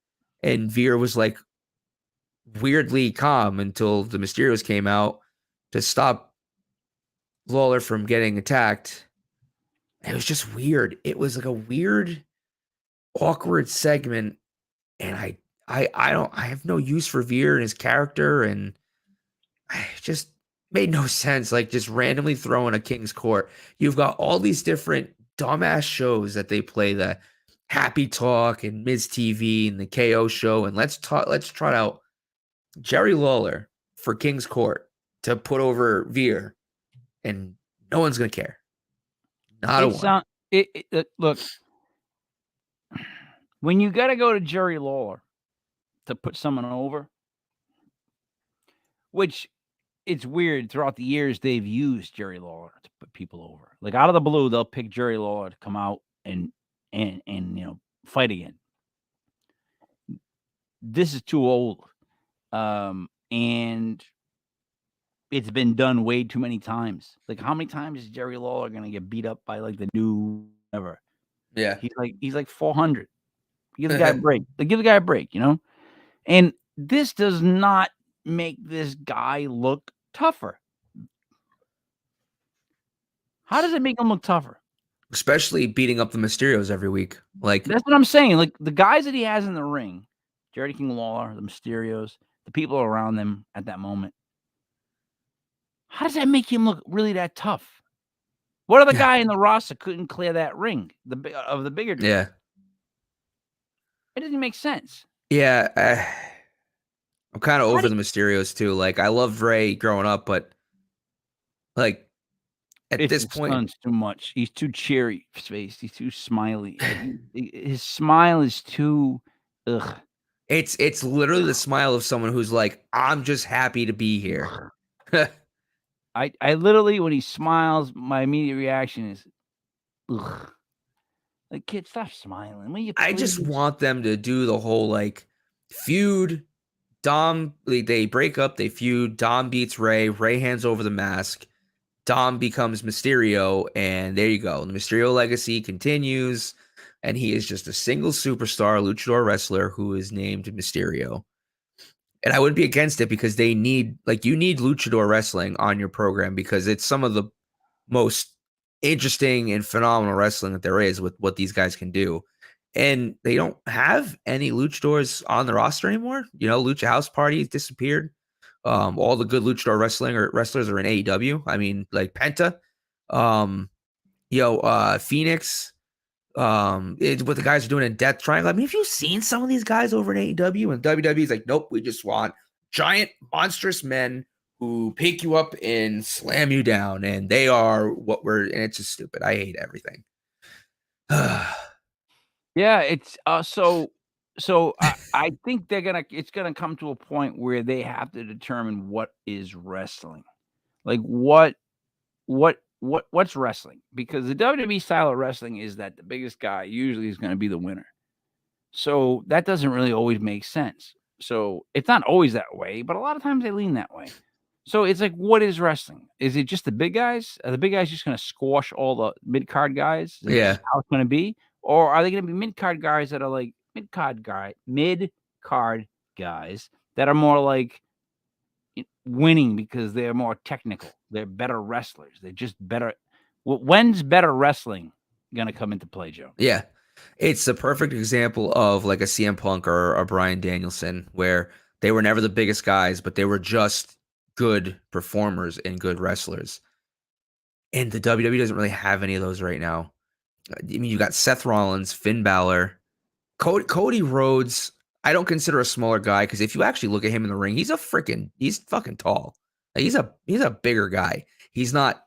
And Veer was like weirdly calm until the Mysterios came out to stop Lawler from getting attacked. It was just weird. It was like a weird, awkward segment. And I have no use for Veer and his character, and I just made no sense. Like just randomly throwing a King's Court. You've got all these different dumbass shows that they play, the Happy Talk and Miz TV and the KO show, and let's try out Jerry Lawler for King's Court to put over Veer, and no one's gonna care. Not a one. Look, when you got to go to Jerry Lawler to put someone over, which it's weird, throughout the years they've used Jerry Lawler to put people over. Like out of the blue, they'll pick Jerry Lawler to come out and fight again. This is too old, and it's been done way too many times. Like how many times is Jerry Lawler gonna get beat up by like the new ever? Yeah, he's like 400. Give the guy a break. Give the guy a break, And this does not make this guy look tougher. How does it make him look tougher? Especially beating up the Mysterios every week. Like that's what I'm saying. Like the guys that he has in the ring, Jerry King Lawler, the Mysterios, the people around them at that moment. How does that make him look really that tough? What other guy in the roster couldn't clear that ring of the bigger dude? Yeah. It doesn't make sense. Yeah, I'm kind of over the Mysterios too. Like I loved Ray growing up, but like at this point, too much. He's too cheery faced. He's too smiley. His smile is too. Ugh. It's literally the smile of someone who's like, I'm just happy to be here. I literally, when he smiles, my immediate reaction is, ugh. Like, kid, stop smiling. I just want them to do the whole like feud. Dom, they break up, they feud. Dom beats Ray. Ray hands over the mask. Dom becomes Mysterio, and there you go. The Mysterio legacy continues, and he is just a single superstar luchador wrestler who is named Mysterio. And I wouldn't be against it because you need luchador wrestling on your program because it's some of the most interesting and phenomenal wrestling that there is with what these guys can do. And they don't have any luchadors on the roster anymore. Lucha House Party disappeared. All the good luchador wrestlers are in AEW. I mean, like Penta, Phoenix, what the guys are doing in Death Triangle. I mean, have you seen some of these guys over in AEW? And WWE's like, nope, we just want giant, monstrous men who pick you up and slam you down, and they are and it's just stupid. I hate everything. Yeah, it's so I think it's gonna come to a point where they have to determine what is wrestling. Like what what's wrestling? Because the WWE style of wrestling is that the biggest guy usually is going to be the winner. So that doesn't really always make sense. So it's not always that way, but a lot of times they lean that way. So it's like, what is wrestling? Is it just the big guys? Are the big guys just going to squash all the mid card guys? Is that just how it's going to be, or are they going to be mid card guys that are like mid card guys that are more like winning because they're more technical, they're better wrestlers, they're just better. When's better wrestling going to come into play, Joe? Yeah. It's a perfect example of like a CM Punk or a Bryan Danielson, where they were never the biggest guys, but they were just good performers and good wrestlers. And the WWE doesn't really have any of those right now. I mean, you got Seth Rollins, Finn Balor, Cody Rhodes. I don't consider a smaller guy because if you actually look at him in the ring, he's fucking tall. Like, he's a bigger guy. He's not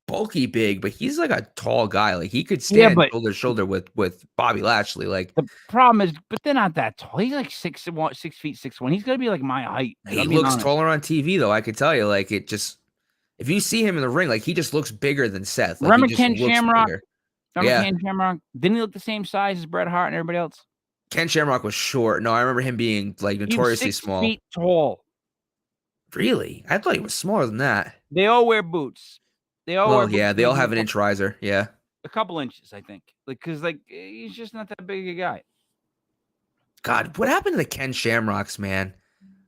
bulky big, but he's like a tall guy. Like, he could stand shoulder to shoulder with Bobby Lashley. Like, the problem is, but they're not that tall. He's like 6 feet 6'1". He's gonna be like my height. He looks taller on TV though. I could tell you, like, it just, if you see him in the ring, like, he just looks bigger than Seth. Like, remember he just Ken looks Shamrock? bigger. Ken Shamrock? Didn't he look the same size as Bret Hart and everybody else? Ken Shamrock was short. No, I remember him being like notoriously small. 6 feet tall. Really? I thought he was smaller than that. They all wear boots. They all wear boots. Yeah, they all have an inch riser. Yeah, a couple inches, I think. Like, because like he's just not that big a guy. God, what happened to the Ken Shamrocks, man?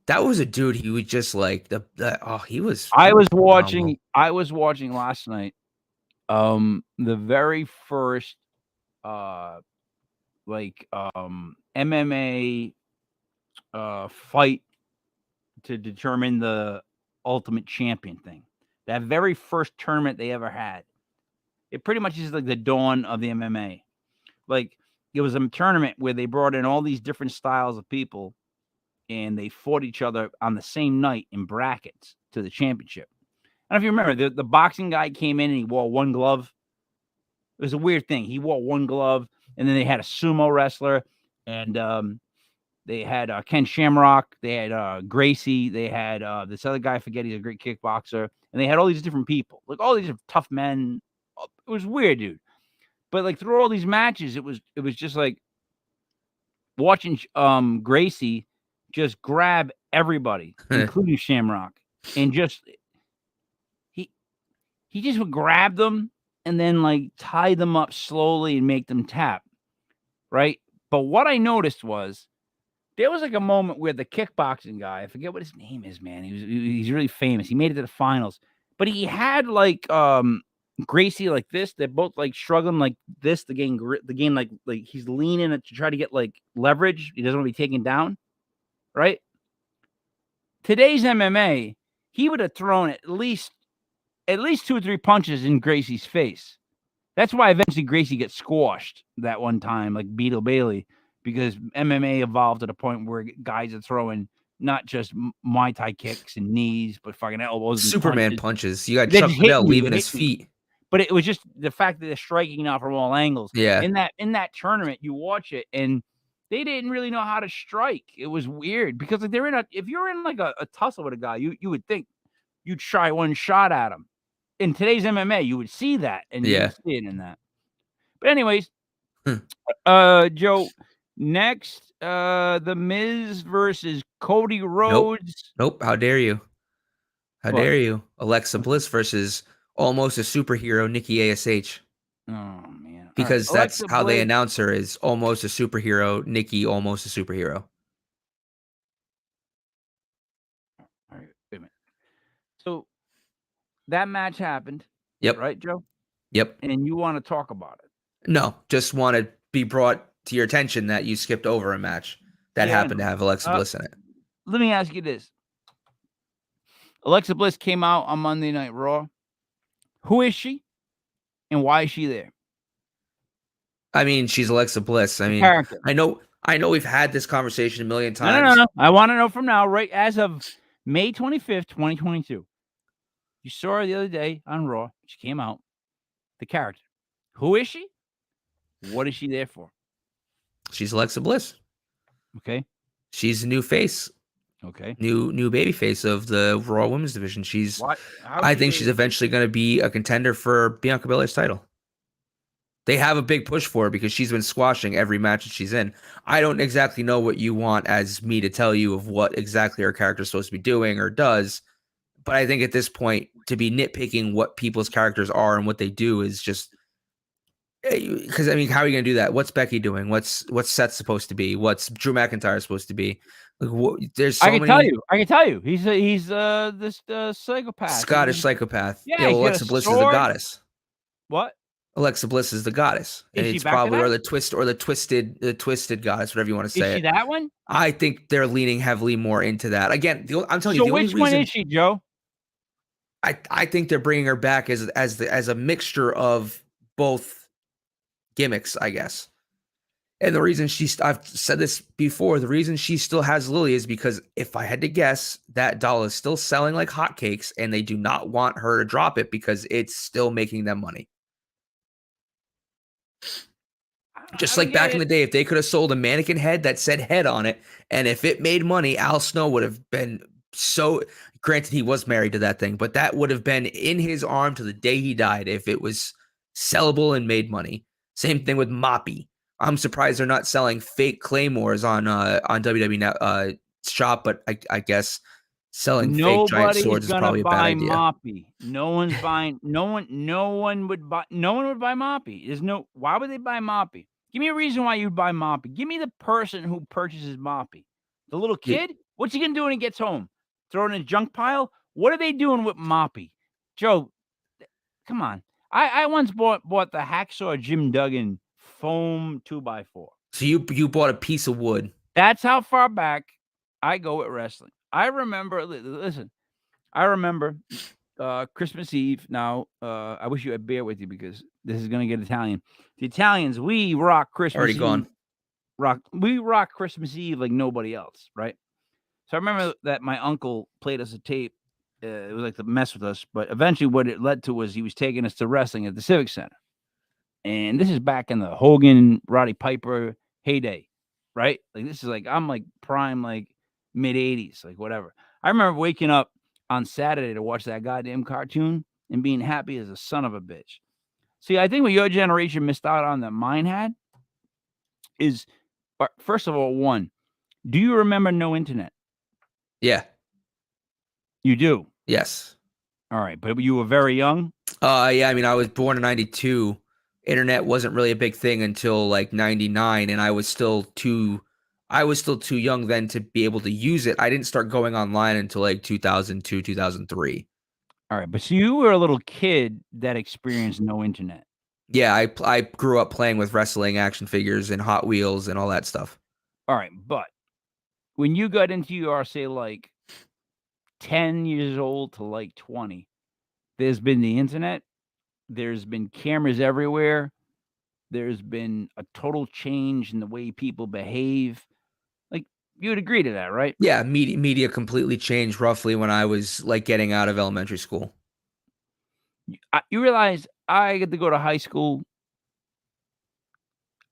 That was a dude. He was just like he was. I was watching last night. The very first, MMA, fight to determine the Ultimate Champion thing. That very first tournament they ever had. It pretty much is like the dawn of the MMA. Like, it was a tournament where they brought in all these different styles of people, and they fought each other on the same night in brackets to the championship. I don't know if you remember, the boxing guy came in and he wore one glove. It was a weird thing. He wore one glove, and then they had a sumo wrestler, and they had Ken Shamrock, they had Gracie, they had this other guy, I forget, he's a great kickboxer, and they had all these different people, like all these tough men. It was weird, dude. But like through all these matches, it was just like watching Gracie just grab everybody, including Shamrock, and just he just would grab them and then like tie them up slowly and make them tap, right? But what I noticed was there was like a moment where the kickboxing guy, I forget what his name is, man. He's really famous. He made it to the finals, but he had like Gracie like this. They're both like struggling like this to gain like he's leaning to try to get like leverage. He doesn't want to be taken down, right? Today's MMA, he would have thrown at least 2 or 3 punches in Gracie's face. That's why eventually Gracie gets squashed that one time, like Beetle Bailey, because MMA evolved to the point where guys are throwing not just Muay Thai kicks and knees, but fucking elbows and Superman punches. You got Chuck Liddell leaving his feet. But it was just the fact that they're striking now from all angles. Yeah. In that tournament, you watch it, and they didn't really know how to strike. It was weird because like if you're in like a tussle with a guy, you would think you'd try one shot at him. In today's MMA, you would see that, and you would see it in that. But anyways, Joe, next, The Miz versus Cody Rhodes. Nope. How dare you? How dare you? Alexa Bliss versus almost a superhero, Nikki ASH. Oh, man. Because that's how they announce her, is almost a superhero, Nikki almost a superhero. All right, wait a minute. So that match happened. Yep. Right, Joe? Yep. And you want to talk about it? No, just want to be brought to your attention that you skipped over a match that happened to have Alexa Bliss in it. Let me ask you this. Alexa Bliss came out on Monday Night Raw. Who is she? And why is she there? I mean, she's Alexa Bliss. I mean, character. I know we've had this conversation a million times. No. I want to know from now, right as of May 25th, 2022. You saw her the other day on Raw. She came out. The character. Who is she? What is she there for? She's Alexa Bliss. Okay. She's a new face Okay. New babyface of the Raw Women's Division. What? How is I she think she's baby? eventually going to be a contender for Bianca Belair's title. They have a big push for her because she's been squashing every match that she's in. I don't exactly know what you want as me to tell you of what exactly her character is supposed to be doing or does, but I think at this point, to be nitpicking what people's characters are and what they do is just because I mean, how are you going to do that? What's Becky doing? What's Seth supposed to be? What's Drew McIntyre supposed to be? Like, there's I so can tell many you. I can tell you. He's this psychopath. Scottish psychopath. Yeah, Yeah, well, he's got a Alexa Bliss is the sword. goddess. What? Alexa Bliss is the goddess, and Is she it's back to probably that? the twisted goddess, whatever you want to Is say she it. that one? I think they're leaning heavily more into that. Again, I'm telling you, So the only which one reason is she, Joe? I think they're bringing her back as a mixture of both gimmicks, I guess. And the reason I've said this before, the reason she still has Lily is because if I had to guess, that doll is still selling like hotcakes and they do not want her to drop it because it's still making them money. Just I don't like get back in it. the day, if they could have sold a mannequin head that said head on it, and if it made money, Al Snow would have been so. Granted, he was married to that thing, but that would have been in his arm to the day he died if it was sellable and made money. Same thing with Moppy. I'm surprised they're not selling fake claymores on WWE shop, but I guess selling fake giant Nobody's swords is gonna probably a bad buy idea. Moppy. No one's buying. No one would buy. No one would buy Moppy. There's no. Why would they buy Moppy? Give me a reason why you'd buy Moppy. Give me the person who purchases Moppy. The little kid. What's he gonna do when he gets home? Throw it in a junk pile? What are they doing with Moppy? Joe, come on. I once bought the Hacksaw Jim Duggan foam 2x4. So you bought a piece of wood. That's how far back I go with wrestling. I remember. Listen. I remember Christmas Eve. Now, I wish you had beer with you because this is going to get Italian. The Italians, we rock Christmas Already Eve. gone. We rock Christmas Eve like nobody else, right? So I remember that my uncle played us a tape. It was like to mess with us, but eventually what it led to was he was taking us to wrestling at the Civic Center. And this is back in the Hogan, Roddy Piper heyday, right? Like this is like, I'm like prime, like mid 80s, like whatever. I remember waking up on Saturday to watch that goddamn cartoon and being happy as a son of a bitch. See, I think what your generation missed out on that mine had is, first of all, one, do you remember no internet? Yeah. You do? Yes. All right. But you were very young? Yeah, I mean, I was born in 92. Internet wasn't really a big thing until like 99, and I was still too young then to be able to use it. I didn't start going online until like 2002, 2003. All right. But so you were a little kid that experienced no internet. Yeah, I grew up playing with wrestling action figures and Hot Wheels and all that stuff. All right. But when you got into your, say, like 10 years old to like 20, there's been the internet. There's been cameras everywhere. There's been a total change in the way people behave. Like, you would agree to that, right? Yeah, media completely changed roughly when I was like getting out of elementary school. You realize I get to go to high school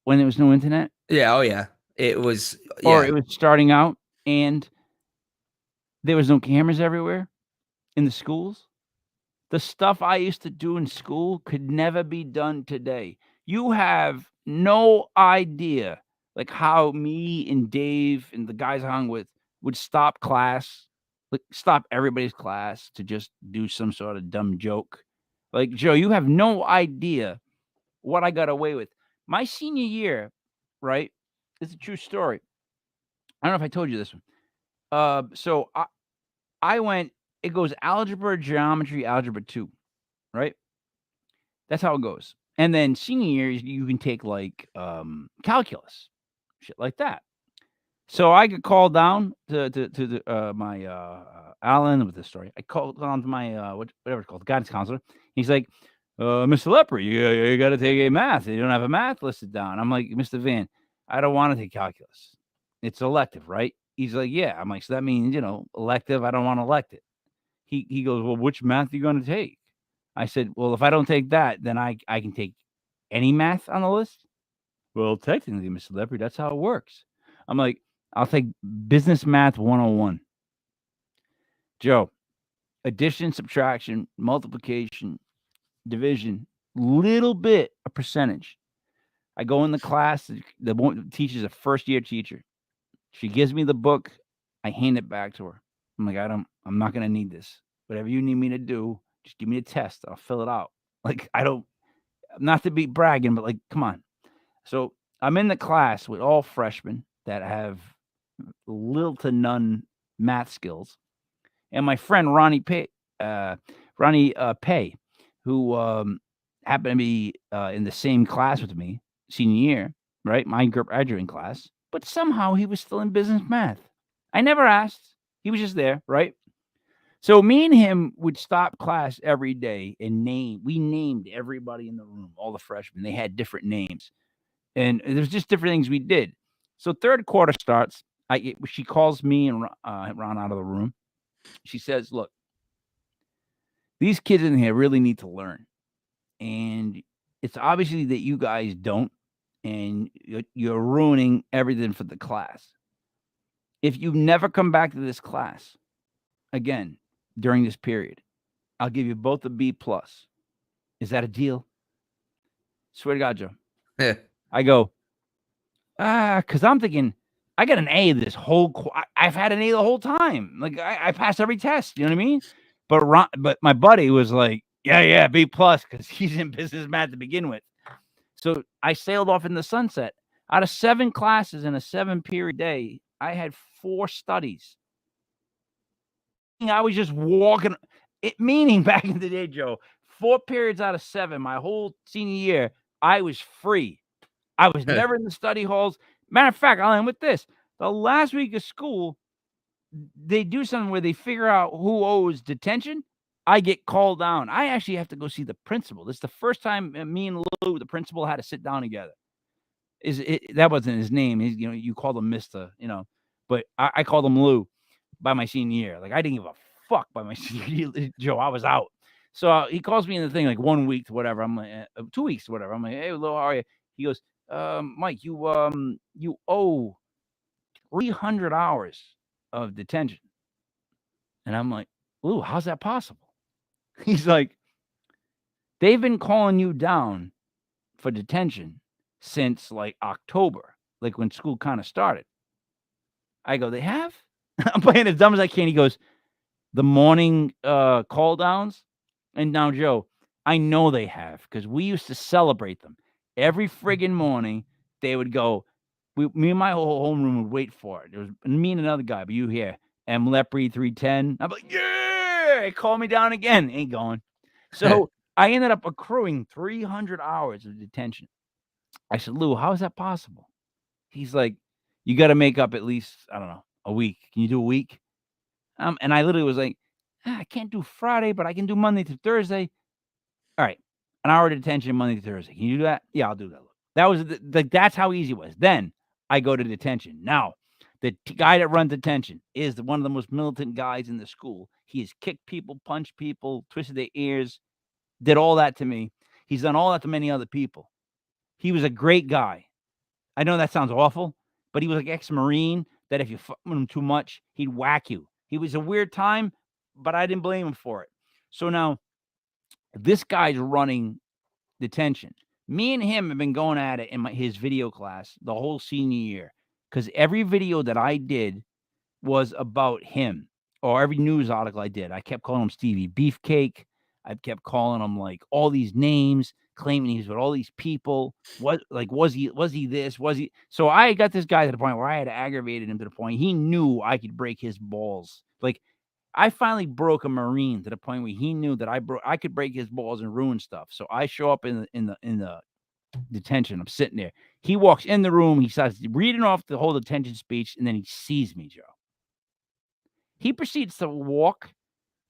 when there was no internet? Yeah, oh yeah. It was Or it was starting out, and there was no cameras everywhere in the schools. The stuff I used to do in school could never be done today. You have no idea, like, how me and Dave and the guys I hung with would stop class, like, stop everybody's class to just do some sort of dumb joke. Like, Joe, you have no idea what I got away with. My senior year, right? It's a true story. I don't know if I told you this one. So I went, it goes algebra, geometry, algebra 2, right? That's how it goes. And then senior year, you can take like calculus, shit like that. So I get called down to my Alan with this story. I called down to my whatever it's called, guidance counselor. He's like, Mr. Lepre, you got to take a math. You don't have a math listed down. I'm like, Mr. Van, I don't want to take calculus. It's elective, right? He's like, yeah. I'm like, so that means, elective. I don't want to elect it. He goes, well, which math are you going to take? I said, well, if I don't take that, then I can take any math on the list. Well, technically, Mr. Lepre, that's how it works. I'm like, I'll take business math 101. Joe, addition, subtraction, multiplication, division, little bit a percentage. I go in the class. The teacher's a first-year teacher. She gives me the book. I hand it back to her. I'm like, I'm not gonna need this. Whatever you need me to do, just give me a test. I'll fill it out. Like, not to be bragging, but like, come on. So I'm in the class with all freshmen that have little to none math skills, and my friend Ronnie Pay, who happened to be in the same class with me senior year, right? My graduating class, but somehow he was still in business math. I never asked. He was just there, right? So me and him would stop class every day and we named everybody in the room, all the freshmen. They had different names. And there's just different things we did. So third quarter starts. She calls me and Ron out of the room. She says, "Look, these kids in here really need to learn, and it's obviously that you guys don't, and you're ruining everything for the class. If you never come back to this class again during this period, I'll give you both a B plus. Is that a deal?" Swear to God, Joe. Yeah. I go, because I'm thinking, I got an A this whole. I've had an A the whole time. Like I passed every test. You know what I mean? But my buddy was like, yeah, B plus, because he's in business math to begin with. So I sailed off in the sunset. Out of 7 classes in a 7-period day, I had 4 studies. I was just walking. Meaning back in the day, Joe, 4 periods out of 7, my whole senior year, I was free. I was never in the study halls. Matter of fact, I'll end with this. The last week of school, they do something where they figure out who owes detention. I get called down. I actually have to go see the principal. This is the first time me and Lou, the principal, had to sit down together. That wasn't his name. You called him Mr., but I called him Lou by my senior year. Like, I didn't give a fuck by my senior year, Joe. I was out. So he calls me in the thing like 1 week to whatever. I'm like 2 weeks to whatever. I'm like, "Hey, Lou, how are you?" He goes, "Mike, you owe 300 hours of detention." And I'm like, "Lou, how's that possible?" He's like, "They've been calling you down for detention since like October, like when school kind of started." I go, "They have?" I'm playing as dumb as I can. He goes, "The morning call downs." And now, Joe, I know they have, because we used to celebrate them. Every friggin' morning, they would go, me and my whole homeroom would wait for it. There was me and another guy, but you here, M. Lepre 310. I'm like, yeah, call me down again. Ain't going. So I ended up accruing 300 hours of detention. I said, "Lou, how is that possible?" He's like, "You got to make up at least, I don't know, a week. Can you do a week?" And I literally was like, "I can't do Friday, but I can do Monday to Thursday." All right, an hour detention Monday to Thursday. Can you do that? Yeah, I'll do that. That was that's how easy it was. Then I go to detention. Now, the guy that runs detention is one of the most militant guys in the school. He has kicked people, punched people, twisted their ears, did all that to me. He's done all that to many other people. He was a great guy. I know that sounds awful, but he was like ex-Marine that if you fuck with him too much, he'd whack you. He was a weird time, but I didn't blame him for it. So now this guy's running detention. Me and him have been going at it in his video class the whole senior year, because every video that I did was about him, or every news article I did. I kept calling him Stevie Beefcake. I kept calling him like all these names, claiming he's with all these people. What, like, was he this? Was he? So I got this guy to the point where I had aggravated him to the point he knew I could break his balls. Like, I finally broke a Marine to the point where he knew that I could break his balls and ruin stuff. So I show up in the detention. I'm sitting there. He walks in the room. He starts reading off the whole detention speech, and then he sees me, Joe. He proceeds to walk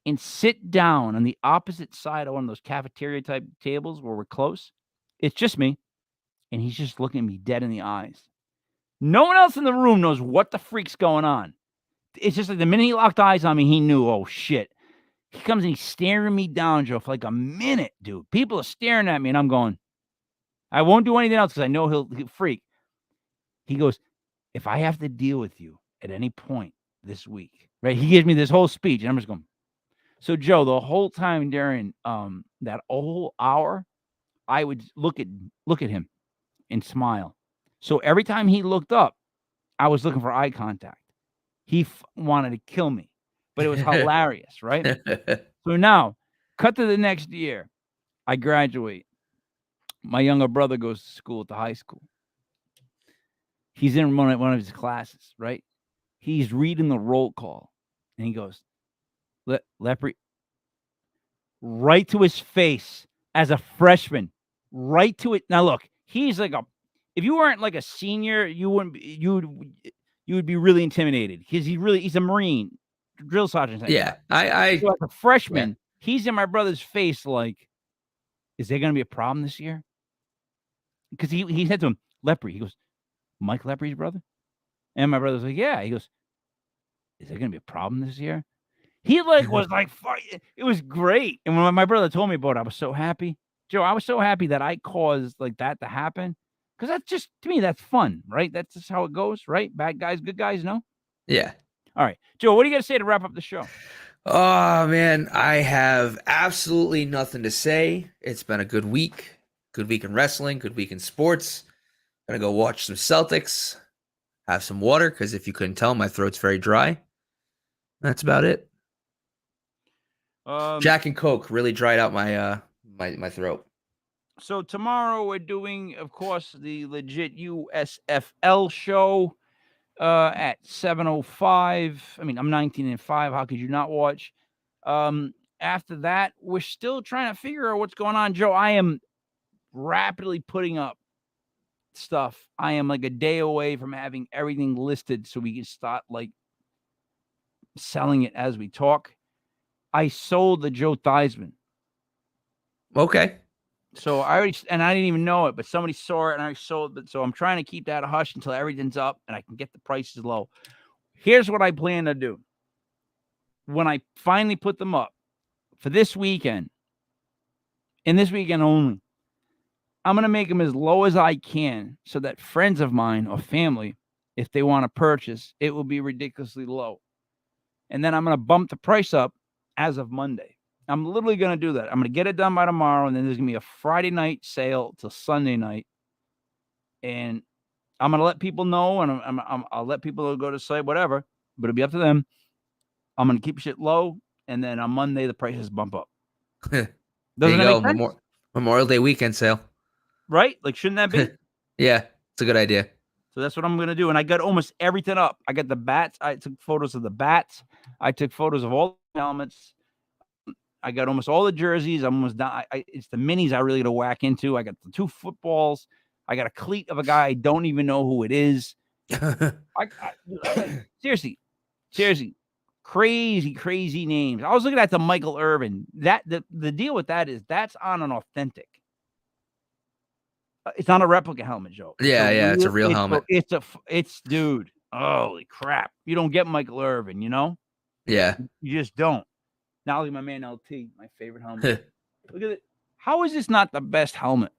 and sit down on the opposite side of one of those cafeteria type tables where we're close. It's just me. And he's just looking at me dead in the eyes. No one else in the room knows what the freak's going on. It's just like the minute he locked eyes on me, he knew, oh shit. He comes and he's staring me down, Joe, for like a minute, dude. People are staring at me, and I'm going, I won't do anything else because I know he'll freak. He goes, "If I have to deal with you at any point this week, Right? He gives me this whole speech, and I'm just going. So Joe, the whole time during that whole hour, I would look at him and smile. So every time he looked up, I was looking for eye contact. He wanted to kill me, but it was hilarious, right? So now, cut to the next year. I graduate. My younger brother goes to school at the high school. He's in one of his classes, right? He's reading the roll call, and he goes, Lepre, right to his face as a freshman, right to it. Now look, he's like if you weren't like a senior, you wouldn't. You would be really intimidated because he's a Marine, drill sergeant. Yeah, so as a freshman, he's in my brother's face like, is there going to be a problem this year? Because he said to him, Lepre, he goes, Mike Lepre's brother? And my brother's like, yeah. He goes, is there going to be a problem this year? He was like, it was great. And when my brother told me about it, I was so happy. Joe, I was so happy that I caused like that to happen. Because that's just, to me, that's fun, right? That's just how it goes, right? Bad guys, good guys, no? Yeah. All right. Joe, what do you got to say to wrap up the show? Oh, man, I have absolutely nothing to say. It's been a good week. Good week in wrestling, good week in sports. Gonna go watch some Celtics, have some water, because if you couldn't tell, my throat's very dry. That's about it. Jack and Coke really dried out my my throat. So tomorrow we're doing, of course, the legit USFL show at 7:05. I mean, I'm 19-5. How could you not watch? After that, we're still trying to figure out what's going on. Joe, I am rapidly putting up stuff. I am like a day away from having everything listed so we can start like selling it as we talk. I sold the Joe Theismann. Okay. So I didn't even know it, but somebody saw it and I sold it. So I'm trying to keep that a hush until everything's up and I can get the prices low. Here's what I plan to do. When I finally put them up for this weekend, and this weekend only, I'm going to make them as low as I can so that friends of mine or family, if they want to purchase, it will be ridiculously low. And then I'm going to bump the price up as of Monday. I'm literally going to do that. I'm going to get it done by tomorrow, and then there's going to be a Friday night sale till Sunday night. And I'm going to let people know, and I'll let people go to site, whatever, but it'll be up to them. I'm going to keep shit low, and then on Monday, the prices bump up. Doesn't there you go. Make sense? Memorial Day weekend sale. Right? Like, shouldn't that be? Yeah, it's a good idea. So that's what I'm going to do. And I got almost everything up. I got the bats. I took photos of the bats. I took photos of all the helmets. I got almost all the jerseys. I'm almost done. It's the minis I really got to whack into. I got the 2 footballs. I got a cleat of a guy I don't even know who it is. Seriously, crazy names. I was looking at the Michael Irvin. The deal with that is that's on an authentic. It's not a replica helmet, Joe. It's a real helmet. It's dude. Holy crap! You don't get Michael Irvin, you know? Yeah, you just don't. Now look at my man LT, my favorite helmet. Look at it. How is this not the best helmet?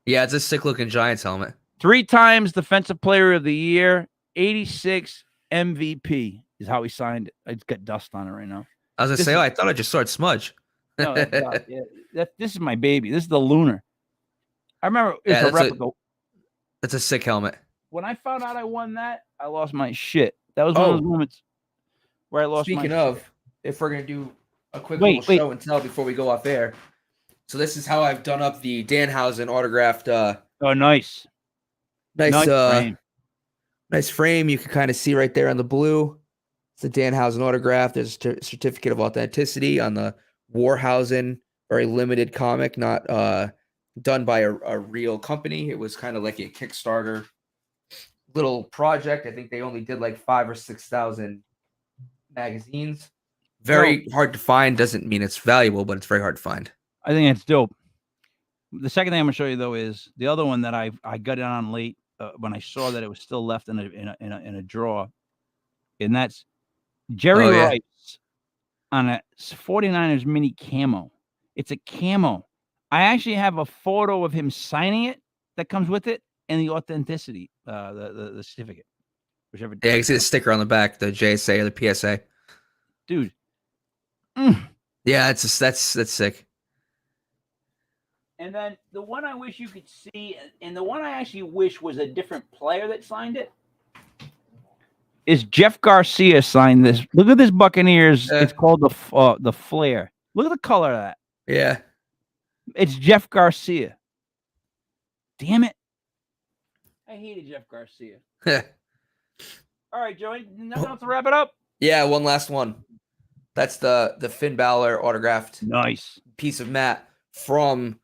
Yeah, it's a sick-looking Giants helmet. 3 times Defensive Player of the Year, 86 MVP is how he signed it. It's got dust on it right now. I was gonna say, I thought I just saw it smudge. No, this is my baby. This is the Lunar. I remember it's a replica. That's a sick helmet. When I found out I won that, I lost my shit. That was one of those moments where I lost my shit. Speaking of, if we're going to do a quick little show and tell before we go off air. So this is how I've done up the Danhausen autographed. Nice. Nice frame. Nice frame. You can kind of see right there on the blue. It's the Danhausen autograph. There's a certificate of authenticity on the Warhausen, very limited comic, not done by a real company. It was kind of like a Kickstarter little project. I think they only did like 5,000 or 6,000 magazines. Very hard to find. Doesn't mean it's valuable, but it's very hard to find. I think it's dope. The second thing I'm gonna show you though is the other one that I got it on late when I saw that it was still left in a drawer, and that's Jerry Rice on a 49ers mini camo. It's a camo. I actually have a photo of him signing it that comes with it and the authenticity, the certificate. Whichever. Yeah, you can see the sticker on the back, the JSA or the PSA. dude. Yeah, that's sick. And then the one I wish you could see, and the one I actually wish was a different player that signed it, is Jeff Garcia signed this. Look at this Buccaneers. It's called the Flare. Look at the color of that. Yeah. It's Jeff Garcia. Damn it. I hated Jeff Garcia. All right, Joey. Nothing else to wrap it up? Yeah, one last one. That's the Finn Balor autographed piece of mat from,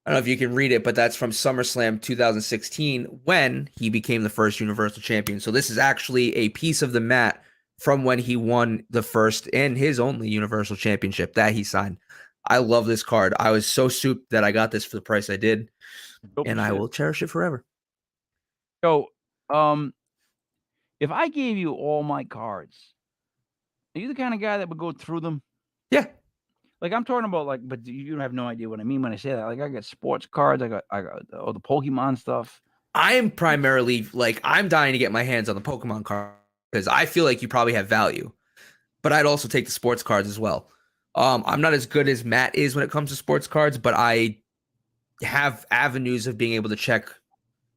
I don't know if you can read it, but that's from SummerSlam 2016 when he became the first Universal Champion. So this is actually a piece of the mat from when he won the first and his only Universal Championship that he signed. I love this card. I was so souped that I got this for the price I did, and I will cherish it forever. So, if I gave you all my cards, are you the kind of guy that would go through them? Yeah. Like I'm talking about, like, but you have no idea what I mean when I say that. Like I got sports cards, I got all the Pokemon stuff. I am primarily like I'm dying to get my hands on the Pokemon card because I feel like you probably have value, but I'd also take the sports cards as well. I'm not as good as Matt is when it comes to sports cards, but I have avenues of being able to check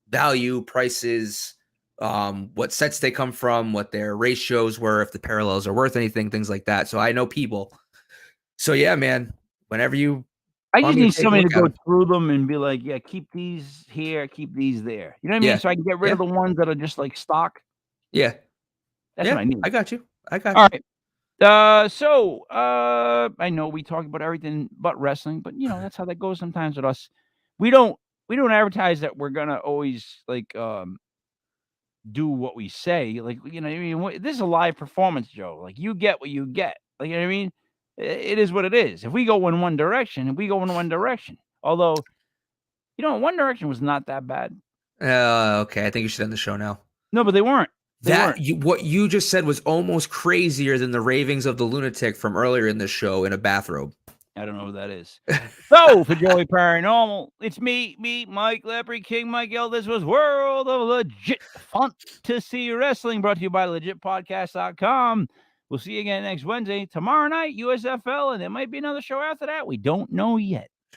value, prices, what sets they come from, what their ratios were, if the parallels are worth anything, things like that. So I know people. So yeah, man, whenever you, I just need somebody to go through them and be like, yeah, keep these here, keep these there. You know what I mean? So I can get rid of the ones that are just like stock. Yeah. That's what I need. I got you. All right. So I know we talk about everything but wrestling, but you know, that's how that goes sometimes with us. We don't advertise that we're gonna always like do what we say. Like, you know, I mean, this is a live performance, Joe. Like you get what you get. Like, you know what I mean? It is what it is. If we go in one direction, we go in one direction. Although, you know, One Direction was not that bad. Okay, I think you should end the show now. No, but they weren't. What you just said was almost crazier than the ravings of the lunatic from earlier in this show in a bathrobe. I don't know who that is. So, for Joey Paranormal, it's me, Mike Lepre, King Mike L. This was World of Legit Fantasy Wrestling, brought to you by LegitPodcast.com. We'll see you again next Wednesday. Tomorrow night, USFL, and there might be another show after that. We don't know yet.